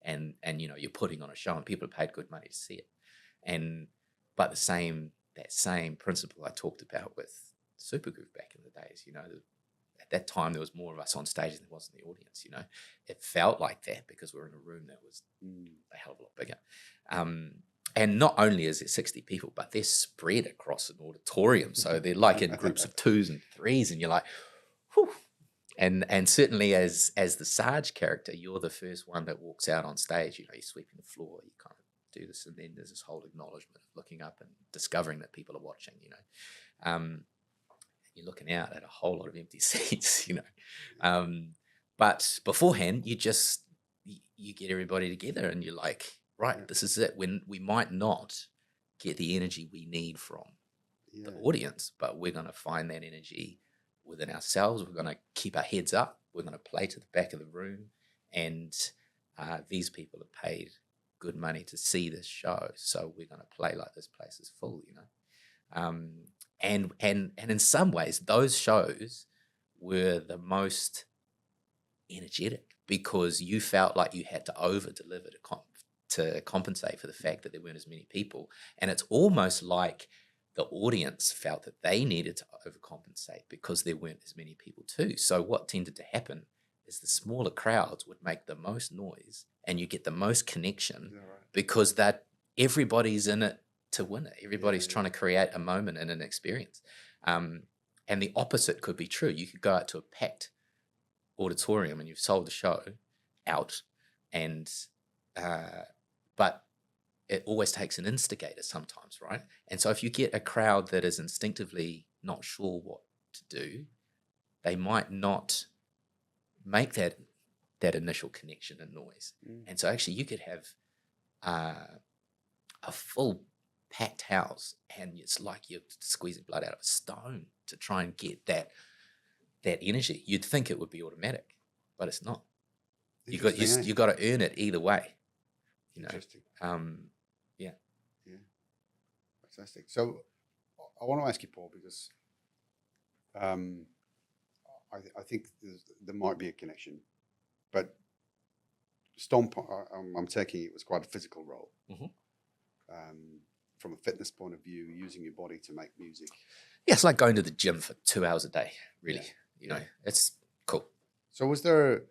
and you're putting on a show and people have paid good money to see it. But that same principle I talked about with Supergroove back in the days, at that time there was more of us on stage than there was in the audience. It felt like that because we were in a room that was a hell of a lot bigger. And not only is it 60 people, but they're spread across an auditorium. So they're like in groups of 2s and 3s, and you're like, whew. And certainly as the Sarge character, you're the first one that walks out on stage. You're sweeping the floor, you kind of do this, and then there's this whole acknowledgement of looking up and discovering that people are watching, you're looking out at a whole lot of empty seats, but beforehand you get everybody together and you're like, right, this is it. When we might not get the energy we need from the audience, but we're going to find that energy within ourselves. We're going to keep our heads up. We're going to play to the back of the room, and these people are paid good money to see this show, so we're going to play like this place is full, you know. And in some ways, those shows were the most energetic because you felt like you had to over deliver to compensate for the fact that there weren't as many people, and it's almost like the audience felt that they needed to overcompensate because there weren't as many people too. So what tended to happen is the smaller crowds would make the most noise and you get the most connection because that everybody's in it to win it. Everybody's trying to create a moment and an experience. And the opposite could be true. You could go out to a packed auditorium and you've sold the show out, and but it always takes an instigator sometimes, right? And so if you get a crowd that is instinctively not sure what to do, they might not make that initial connection and noise. And so actually you could have a full packed house and it's like you're squeezing blood out of a stone to try and get that energy. You'd think it would be automatic, but it's not. You got to earn it either way. You know. Interesting. Yeah. Fantastic. So I want to ask you, Paul, because I think there might be a connection, but Stomp, I'm taking it was quite a physical role. From a fitness point of view, using your body to make music. Yeah, it's like going to the gym for 2 hours a day, really. You know, it's cool. So was there,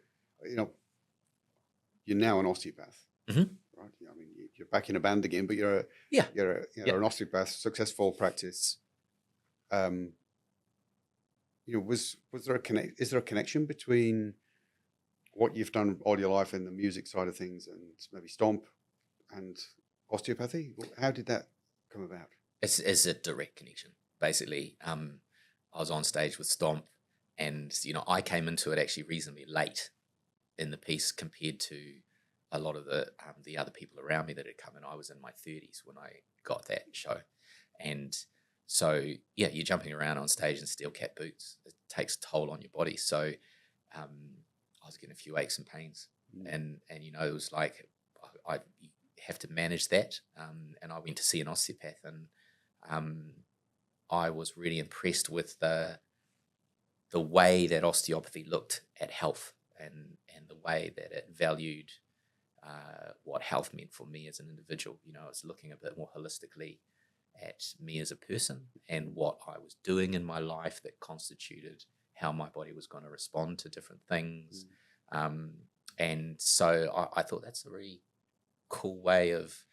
you're now an osteopath, right? I mean, you're back in a band again, but you're an osteopath, successful practice. Was there is there a connection between what you've done all your life in the music side of things and maybe Stomp and osteopathy? How did that come about? It's a direct connection. Basically, I was on stage with Stomp, and I came into it actually reasonably late in the piece compared to a lot of the other people around me that had come in. I was in my 30s when I got that show, and so you're jumping around on stage in steel cap boots. It takes a toll on your body. So I was getting a few aches and pains, and it was like I have to manage that. And I went to see an osteopath, and I was really impressed with the way that osteopathy looked at health and the way that it valued what health meant for me as an individual. I was looking a bit more holistically at me as a person and what I was doing in my life that constituted how my body was going to respond to different things. And so I thought that's a really cool way of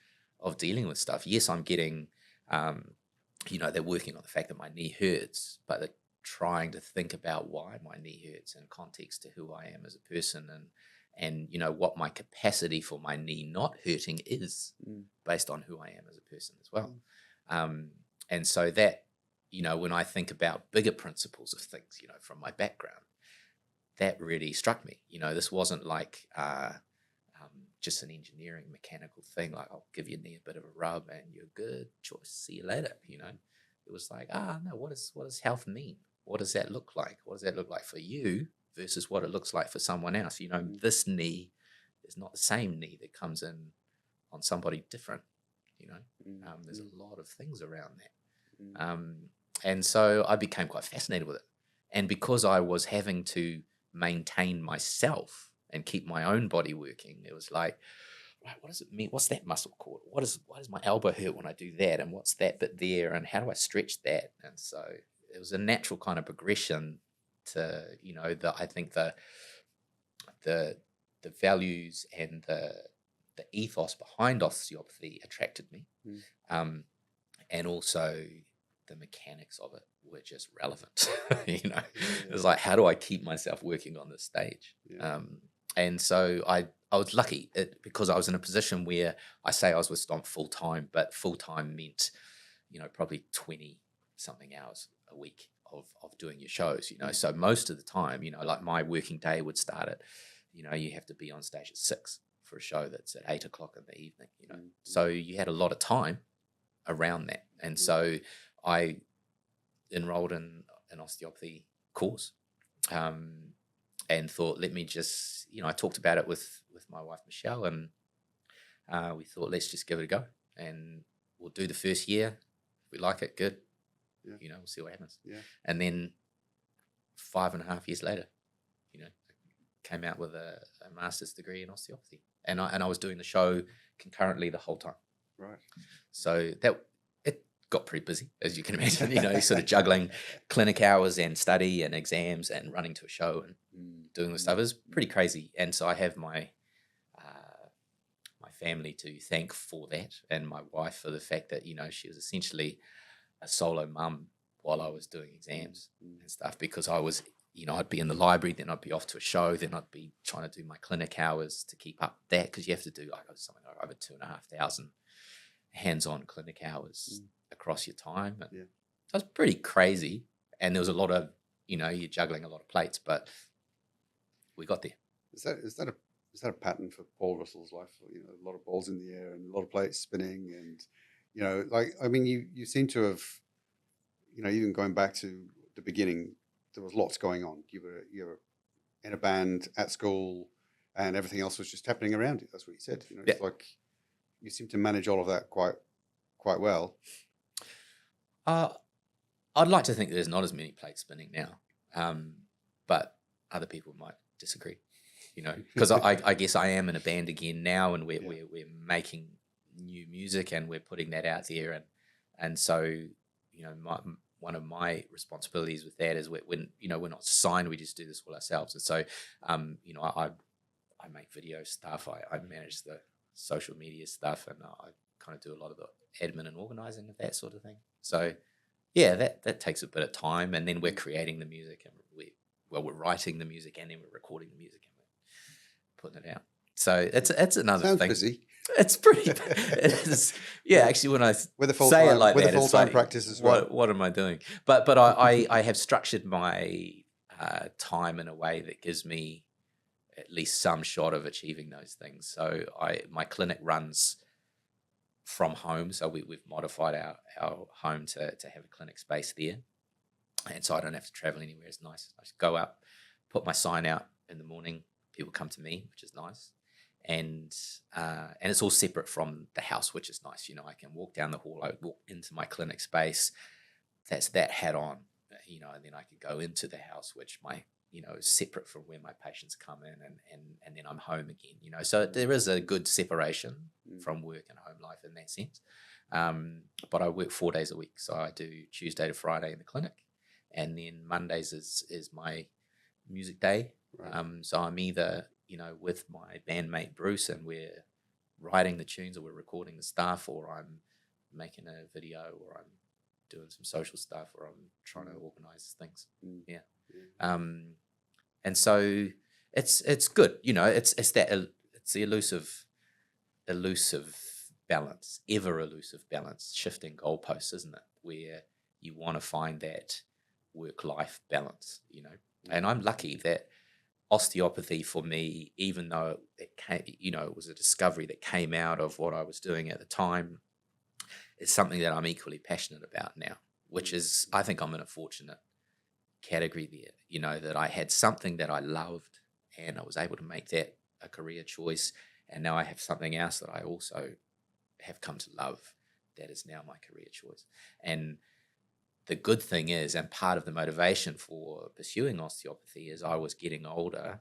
dealing with stuff. Yes, I'm getting, they're working on the fact that my knee hurts, but they're trying to think about why my knee hurts in context to who I am as a person and what my capacity for my knee not hurting is based on who I am as a person as well. And so that, when I think about bigger principles of things, from my background, that really struck me. This wasn't like just an engineering mechanical thing, like I'll give your knee a bit of a rub and you're good, choice, see you later. It was like, no, what does health mean? What does that look like? What does that look like for you versus what it looks like for someone else? This knee is not the same knee that comes in on somebody different. There's a lot of things around that. And so I became quite fascinated with it. And because I was having to maintain myself and keep my own body working, it was like, right, what does it mean? What's that muscle called? Why does my elbow hurt when I do that? And what's that bit there? And how do I stretch that? And so it was a natural kind of progression to, I think the values and the ethos behind osteopathy attracted me. And also the mechanics of it were just relevant. It was like, how do I keep myself working on this stage? And so I was lucky because I was in a position where I say I was with Stomp full time, but full time meant, probably 20 something hours a week of doing your shows, So most of the time, like my working day would start at, you have to be on stage at 6 for a show that's at 8 o'clock in the evening, So you had a lot of time around that. And so I enrolled in osteopathy cause, and thought, let me just, I talked about it with my wife Michelle, and we thought, let's just give it a go, and we'll do the first year. If we like it, good. Yeah. We'll see what happens. Yeah. And then 5.5 years later, came out with a master's degree in osteopathy, and I was doing the show concurrently the whole time. Right. So that it got pretty busy, as you can imagine. Sort of juggling clinic hours and study and exams and running to a show and doing the stuff. It was pretty crazy. And so I have my family to thank for that, and my wife for the fact that she was essentially a solo mum while I was doing exams and stuff, because I was, I'd be in the library, then I'd be off to a show, then I'd be trying to do my clinic hours to keep up that, because you have to do something like over 2,500 hands-on clinic hours across your time. And it was pretty crazy, and there was a lot of, you're juggling a lot of plates, but we got there. Is that a pattern for Paul Russell's life? A lot of balls in the air and a lot of plates spinning, and you seem to have, even going back to the beginning, there was lots going on. You were in a band at school, and everything else was just happening around you. That's what you said. It's like you seem to manage all of that quite well. I'd like to think there's not as many plates spinning now, but other people might disagree. Because I guess I am in a band again now, and we're making new music, and we're putting that out there, and so one of my responsibilities with that is when we're not signed, we just do this all ourselves, and so I make video stuff, I manage the social media stuff, and I kind of do a lot of the admin and organizing of that sort of thing. So that takes a bit of time, and then we're creating the music, and we're writing the music, and then we're recording the music, and we're putting it out. So it's another Sounds thing. Busy. It's pretty. It is. Yeah, actually, when I with a say it like with that, a full-time practice as well. What am I doing? But I have structured my time in a way that gives me at least some shot of achieving those things. So my clinic runs from home, so we've modified our home to have a clinic space there, and so I don't have to travel anywhere. It's nice. I just go up, put my sign out in the morning. People come to me, which is nice. And it's all separate from the house, which is nice. I can walk down the hall, I walk into my clinic space, that's that hat on, and then I can go into the house, which is separate from where my patients come in, and then I'm home again, so there is a good separation from work and home life in that sense. But I work 4 days a week, so I do Tuesday to Friday in the clinic, and then Mondays is my music day. Right. So I'm either with my bandmate Bruce, and we're writing the tunes, or we're recording the stuff, or I'm making a video, or I'm doing some social stuff, or I'm trying to organize things. And so it's good, it's the elusive balance, ever elusive balance, shifting goalposts, isn't it, where you want to find that work-life balance, and I'm lucky that osteopathy for me, even though it came, it was a discovery that came out of what I was doing at the time, it's something that I'm equally passionate about now, which is, I think I'm in a fortunate category there, that I had something that I loved, and I was able to make that a career choice, and now I have something else that I also have come to love that is now my career choice. And the good thing is, and part of the motivation for pursuing osteopathy, is I was getting older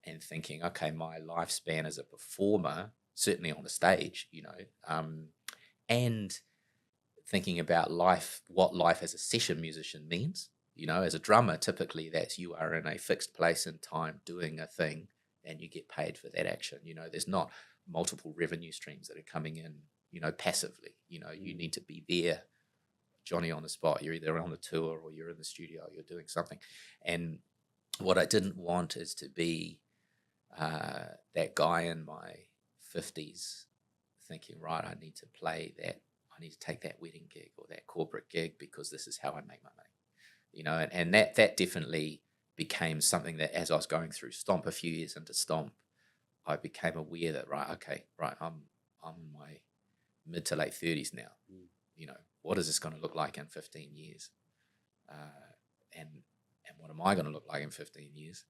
and thinking, okay, my lifespan as a performer, certainly on the stage, and thinking about what life as a session musician means. As a drummer, typically that's you are in a fixed place in time doing a thing, and you get paid for that action. There's not multiple revenue streams that are coming in, passively. You need to be there, Johnny on the spot. You're either on the tour, or you're in the studio, you're doing something. And what I didn't want is to be that guy in my 50s thinking, right, I need to play that, I need to take that wedding gig or that corporate gig because this is how I make my money. And that definitely became something that, as I was going through Stomp, a few years into Stomp, I became aware that, I'm in my mid to late 30s now. What is this going to look like in 15 years? And and what am I going to look like in 15 years?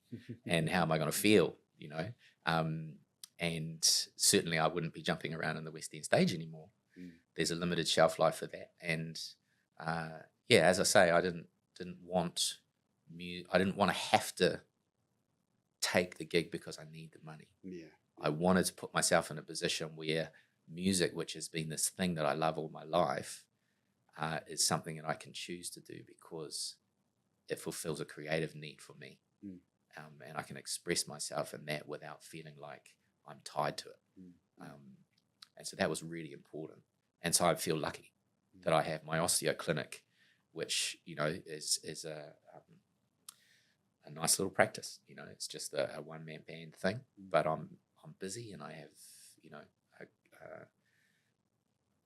And how am I going to feel, you know? And certainly I wouldn't be jumping around in the West End stage anymore. There's a limited shelf life for that. And as I say, I didn't want I didn't want to have to take the gig because I need the money. Yeah. I wanted to put myself in a position where music, which has been this thing that I love all my life, is something that I can choose to do because it fulfills a creative need for me. And I can express myself in that without feeling like I'm tied to it. And so that was really important. And so I feel lucky that I have my osteo clinic, which, you know, is a nice little practice. You know, it's just a one-man band thing, but I'm busy and I have, you know, a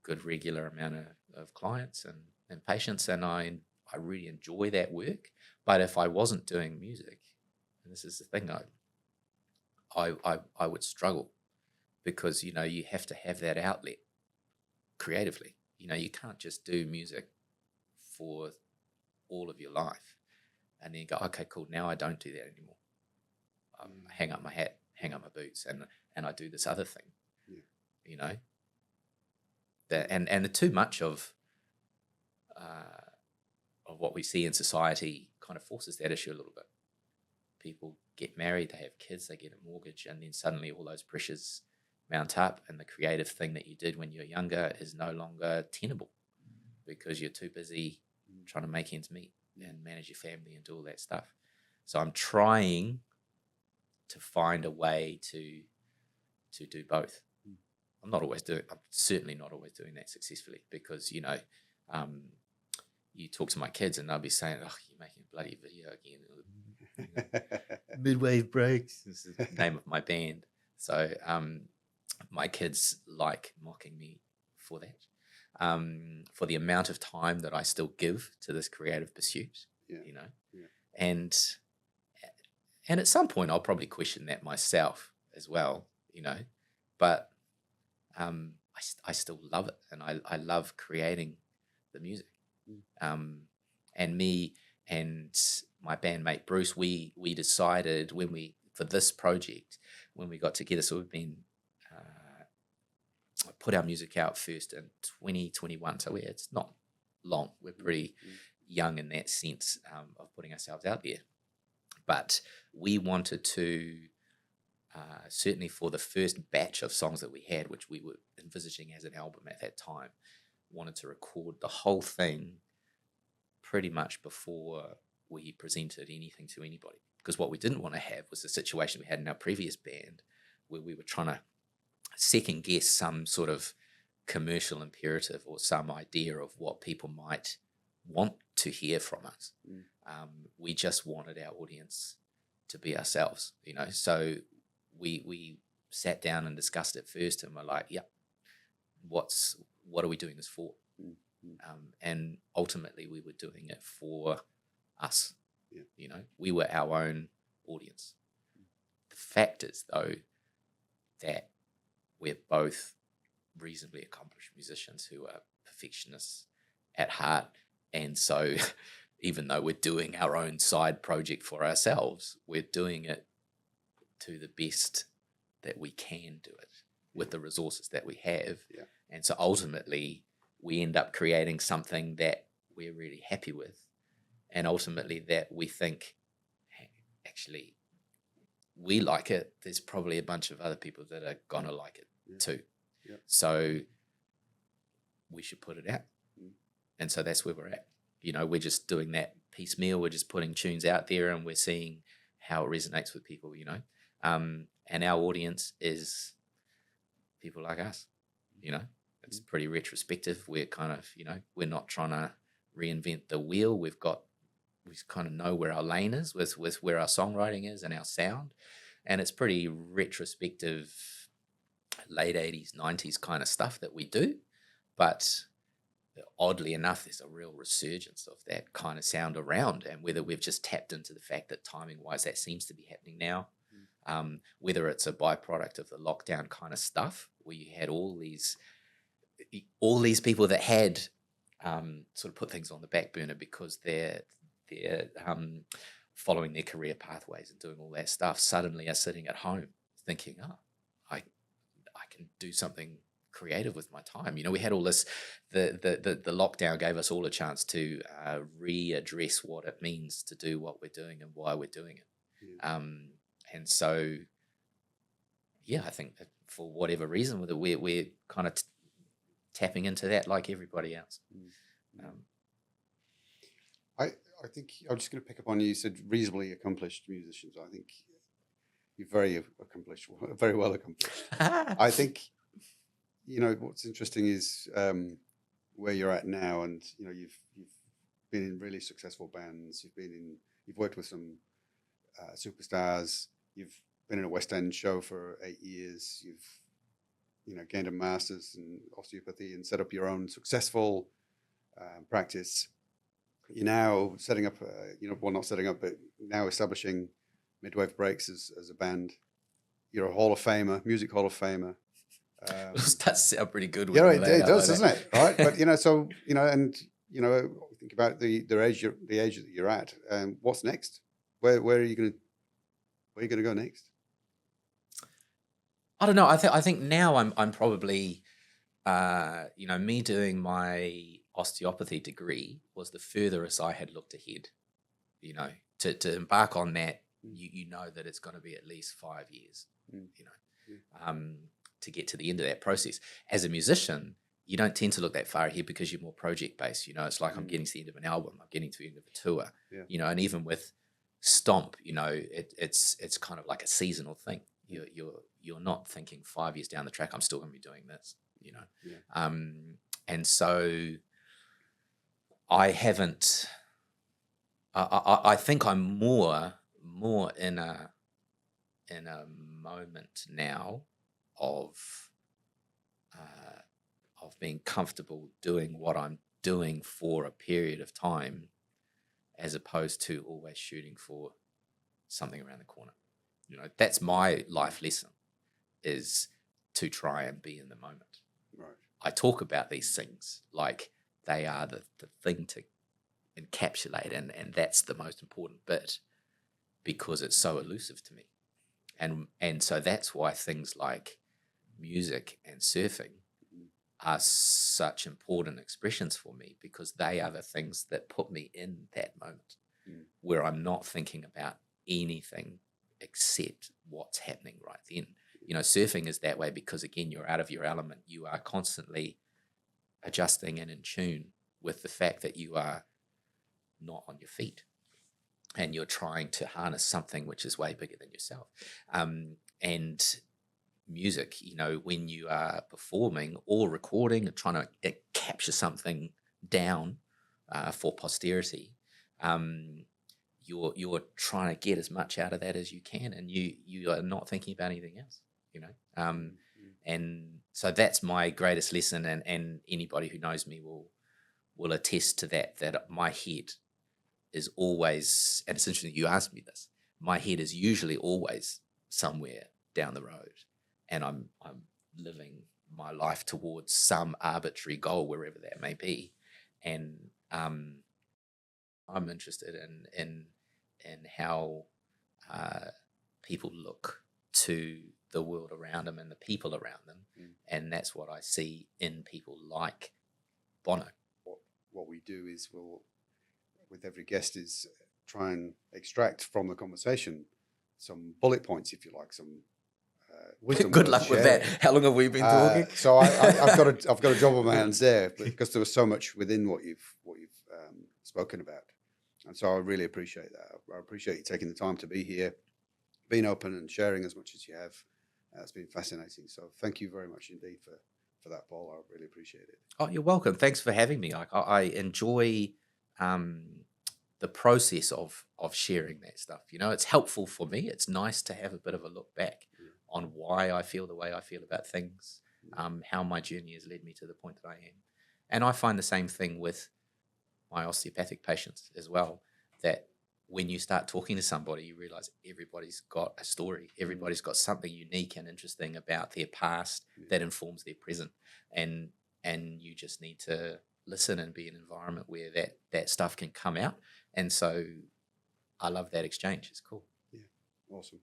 good regular amount of clients and patients, and I really enjoy that work. But if I wasn't doing music, and this is the thing, I would struggle, because, you know, you have to have that outlet creatively. You know, you can't just do music for all of your life and then go, okay, cool, now I don't do that anymore. I hang up my hat, hang up my boots, and I do this other thing. You know, that and too much of what we see in society kind of forces that issue a little bit. People get married, they have kids, they get a mortgage, and then suddenly all those pressures mount up, and the creative thing that you did when you were younger is no longer tenable because you're too busy trying to make ends meet and manage your family and do all that stuff. So I'm trying to find a way to do both. I'm certainly not always doing that successfully, because, you know, you talk to my kids and they'll be saying, oh, you're making a bloody video again. Midwave breaks. This is the name of my band. So my kids like mocking me for that, for the amount of time that I still give to this creative pursuit, you know. And at some point I'll probably question that myself as well, you know. But I still love it, and I love creating the music. And me and my bandmate Bruce, we decided for this project, when we got together, so we've been put our music out first in 2021, so it's not long. We're pretty young in that sense, of putting ourselves out there. But we wanted to, certainly for the first batch of songs that we had, which we were envisaging as an album at that time, wanted to record the whole thing pretty much before we presented anything to anybody. Because what we didn't want to have was the situation we had in our previous band, where we were trying to second guess some sort of commercial imperative or some idea of what people might want to hear from us. We just wanted our audience to be ourselves, you know. So we sat down and discussed it first, and we're like, what are we doing this for? And ultimately we were doing it for us. You know, we were our own audience. The fact is, though, that we're both reasonably accomplished musicians who are perfectionists at heart, and so even though we're doing our own side project for ourselves, we're doing it to the best that we can do it with the resources that we have. And so ultimately we end up creating something that we're really happy with, and ultimately that we think, hey, actually we like it, there's probably a bunch of other people that are gonna like it too. So we should put it out. And so that's where we're at. You know, we're just doing that piecemeal. We're just putting tunes out there and we're seeing how it resonates with people, you know. And our audience is people like us, you know. It's pretty retrospective. We're kind of, you know, we're not trying to reinvent the wheel. We kind of know where our lane is with where our songwriting is and our sound. And it's pretty retrospective, late 80s, 90s kind of stuff that we do. But oddly enough, there's a real resurgence of that kind of sound around, and whether we've just tapped into the fact that timing-wise that seems to be happening now, whether it's a byproduct of the lockdown kind of stuff, where you had all these people that had sort of put things on the back burner because their following their career pathways and doing all that stuff suddenly are sitting at home thinking, oh, I can do something creative with my time. We had all this, the lockdown gave us all a chance to readdress what it means to do what we're doing and why we're doing it. Yeah. And so, yeah, I think that for whatever reason, we're kind of tapping into that like everybody else. I think I'm just going to pick up on you said reasonably accomplished musicians. I think you're very accomplished, very well accomplished. I think, what's interesting is where you're at now, and you've been in really successful bands. You've worked with some superstars. You've been in a West End show for 8 years. You've gained a master's in osteopathy and set up your own successful practice. You're now setting up, not setting up, but now establishing Midwave Breaks as a band. You're a Hall of Famer, music Hall of Famer. That sounds pretty good. Yeah, it does, doesn't it? Right, but think about the age that you're at. What's next? Where are you going to go next? I don't know. I think now I'm probably, me doing my osteopathy degree was the furthest I had looked ahead. To embark on that, you know that it's going to be at least 5 years. To get to the end of that process. As a musician, you don't tend to look that far ahead because you're more project based. It's like I'm getting to the end of an album, I'm getting to the end of a tour. Yeah. And even with Stomp, it's kind of like a seasonal thing. You're not thinking 5 years down the track, I'm still going to be doing this. Yeah. And so I haven't. I think I'm more in a moment now of being comfortable doing what I'm doing for a period of time, as opposed to always shooting for something around the corner. That's my life lesson, is to try and be in the moment. Right. I talk about these things like they are the thing to encapsulate, and that's the most important bit, because it's so elusive to me. And so that's why things like music and surfing are such important expressions for me, because they are the things that put me in that moment where I'm not thinking about anything except what's happening right then. Surfing is that way because, again, you're out of your element. You are constantly adjusting and in tune with the fact that you are not on your feet, and you're trying to harness something which is way bigger than yourself. And music, when you are performing or recording and trying to capture something down for posterity, you're trying to get as much out of that as you can, and you are not thinking about anything else. And so that's my greatest lesson, and anybody who knows me will attest to that my head is always, and it's interesting you asked me this, my head is usually always somewhere down the road, and I'm living my life towards some arbitrary goal, wherever that may be. And I'm interested in how people look to the world around them and the people around them. And that's what I see in people like Bono. What we do is with every guest is try and extract from the conversation some bullet points, if you like, some wisdom. Good luck with that. How long have we been talking? So I've got a job on my hands there, because there was so much within what you've spoken about, and so I really appreciate that. I appreciate you taking the time to be here, being open and sharing as much as you have. It's been fascinating. So thank you very much indeed for that, Paul. I really appreciate it. Oh, you're welcome. Thanks for having me. I enjoy the process of sharing that stuff. It's helpful for me. It's nice to have a bit of a look back on why I feel the way I feel about things, how my journey has led me to the point that I am. And I find the same thing with my osteopathic patients as well, that when you start talking to somebody, you realize everybody's got a story. Everybody's got something unique and interesting about their past that informs their present. And you just need to listen and be in an environment where that stuff can come out. And so I love that exchange. It's cool. Yeah, awesome.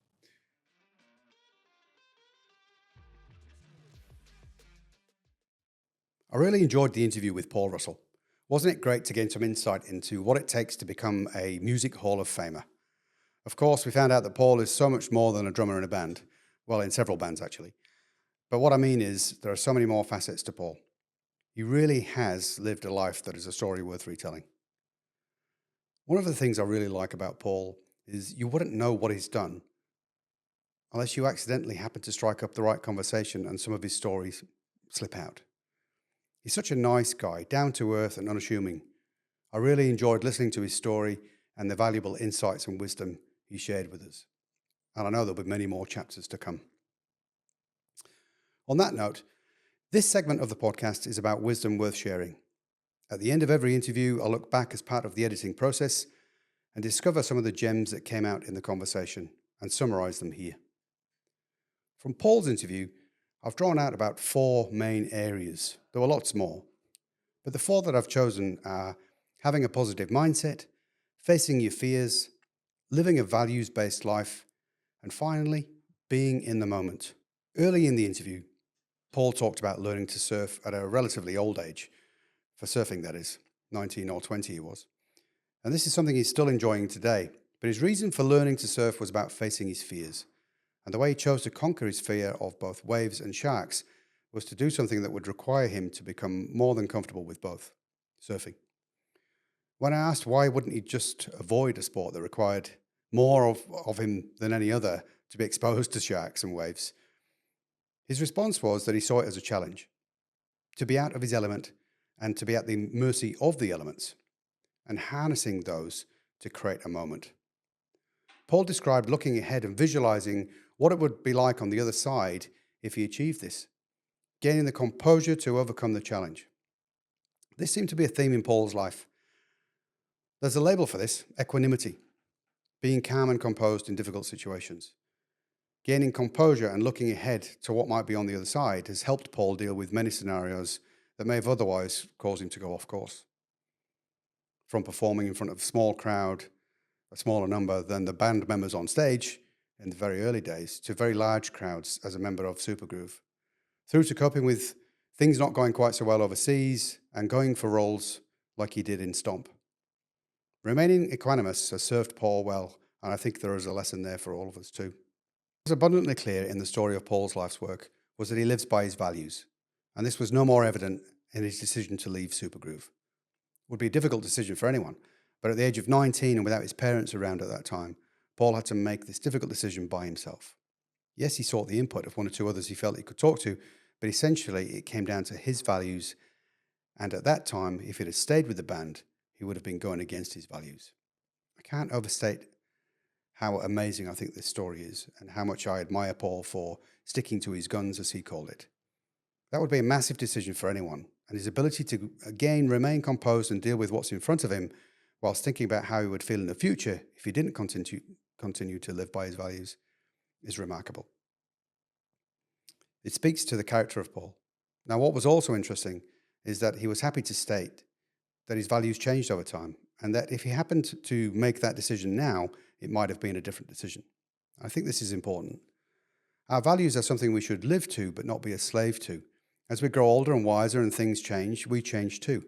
I really enjoyed the interview with Paul Russell. Wasn't it great to gain some insight into what it takes to become a Music Hall of Famer? Of course, we found out that Paul is so much more than a drummer in a band. Well, in several bands, actually. But what I mean is, there are so many more facets to Paul. He really has lived a life that is a story worth retelling. One of the things I really like about Paul is you wouldn't know what he's done unless you accidentally happen to strike up the right conversation and some of his stories slip out. He's such a nice guy, down to earth and unassuming. I really enjoyed listening to his story and the valuable insights and wisdom he shared with us. And I know there'll be many more chapters to come. On that note, this segment of the podcast is about wisdom worth sharing. At the end of every interview, I'll look back as part of the editing process and discover some of the gems that came out in the conversation and summarize them here. From Paul's interview, I've drawn out about 4 main areas. There were lots more, but the 4 that I've chosen are having a positive mindset, facing your fears, living a values-based life, and finally, being in the moment. Early in the interview, Paul talked about learning to surf at a relatively old age, for surfing that is, 19 or 20 he was. And this is something he's still enjoying today, but his reason for learning to surf was about facing his fears. And the way he chose to conquer his fear of both waves and sharks was to do something that would require him to become more than comfortable with both, surfing. When I asked why wouldn't he just avoid a sport that required more of him than any other to be exposed to sharks and waves, his response was that he saw it as a challenge, to be out of his element and to be at the mercy of the elements, and harnessing those to create a moment. Paul described looking ahead and visualizing what it would be like on the other side if he achieved this, gaining the composure to overcome the challenge. This seemed to be a theme in Paul's life. There's a label for this: equanimity, being calm and composed in difficult situations. Gaining composure and looking ahead to what might be on the other side has helped Paul deal with many scenarios that may have otherwise caused him to go off course. From performing in front of a small crowd, a smaller number than the band members on stage in the very early days, to very large crowds as a member of Supergroove, through to coping with things not going quite so well overseas and going for roles like he did in Stomp. Remaining equanimous has served Paul well, and I think there is a lesson there for all of us too. What was abundantly clear in the story of Paul's life's work was that he lives by his values, and this was no more evident in his decision to leave Supergroove. It would be a difficult decision for anyone, but at the age of 19 and without his parents around at that time, Paul had to make this difficult decision by himself. Yes, he sought the input of 1 or 2 others he felt he could talk to, but essentially it came down to his values, and at that time, if he'd have stayed with the band, he would have been going against his values. I can't overstate how amazing I think this story is, and how much I admire Paul for sticking to his guns, as he called it. That would be a massive decision for anyone, and his ability to, again, remain composed and deal with what's in front of him whilst thinking about how he would feel in the future if he didn't continue to live by his values is remarkable. It speaks to the character of Paul. Now, what was also interesting is that he was happy to state that his values changed over time, and that if he happened to make that decision now, it might have been a different decision. I think this is important. Our values are something we should live to, but not be a slave to. As we grow older and wiser and things change, we change too.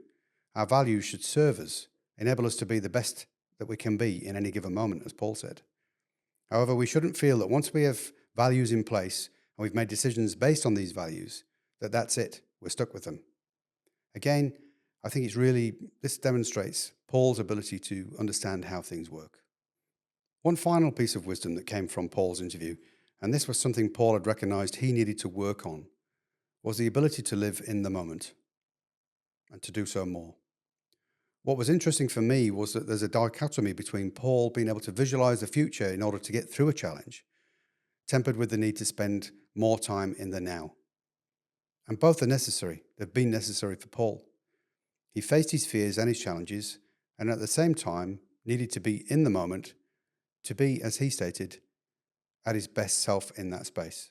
Our values should serve us, enable us to be the best that we can be in any given moment, as Paul said. However, we shouldn't feel that once we have values in place and we've made decisions based on these values, that's it, we're stuck with them. Again, I think this demonstrates Paul's ability to understand how things work. One final piece of wisdom that came from Paul's interview, and this was something Paul had recognized he needed to work on, was the ability to live in the moment and to do so more. What was interesting for me was that there's a dichotomy between Paul being able to visualize the future in order to get through a challenge, tempered with the need to spend more time in the now. And both are necessary. They've been necessary for Paul. He faced his fears and his challenges, and at the same time needed to be in the moment to be, as he stated, at his best self in that space,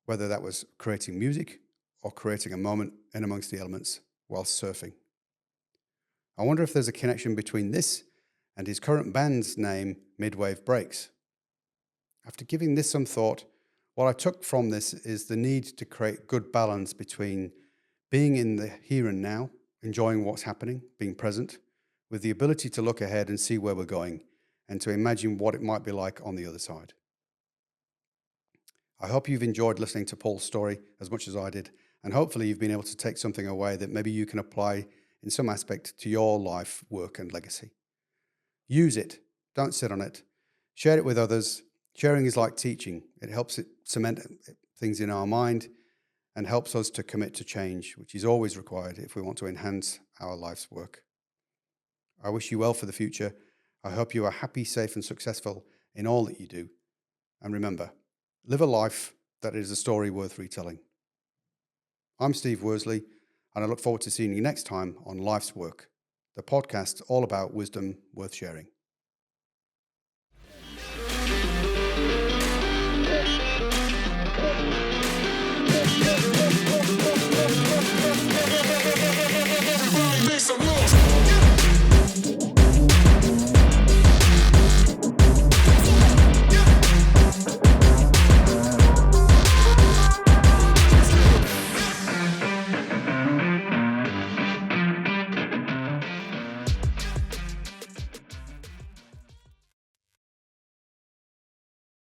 whether that was creating music or creating a moment in amongst the elements while surfing. I wonder if there's a connection between this and his current band's name, Midwave Breaks. After giving this some thought, what I took from this is the need to create good balance between being in the here and now, enjoying what's happening, being present, with the ability to look ahead and see where we're going, and to imagine what it might be like on the other side. I hope you've enjoyed listening to Paul's story as much as I did, and hopefully you've been able to take something away that maybe you can apply in some aspect to your life, work, and legacy. Use it. Don't sit on it. Share it with others. Sharing is like teaching. It helps it cement things in our mind and helps us to commit to change, which is always required if we want to enhance our life's work. I wish you well for the future. I hope you are happy, safe, and successful in all that you do. And remember, live a life that is a story worth retelling. I'm Steve Worsley, and I look forward to seeing you next time on Life's Work, the podcast all about wisdom worth sharing.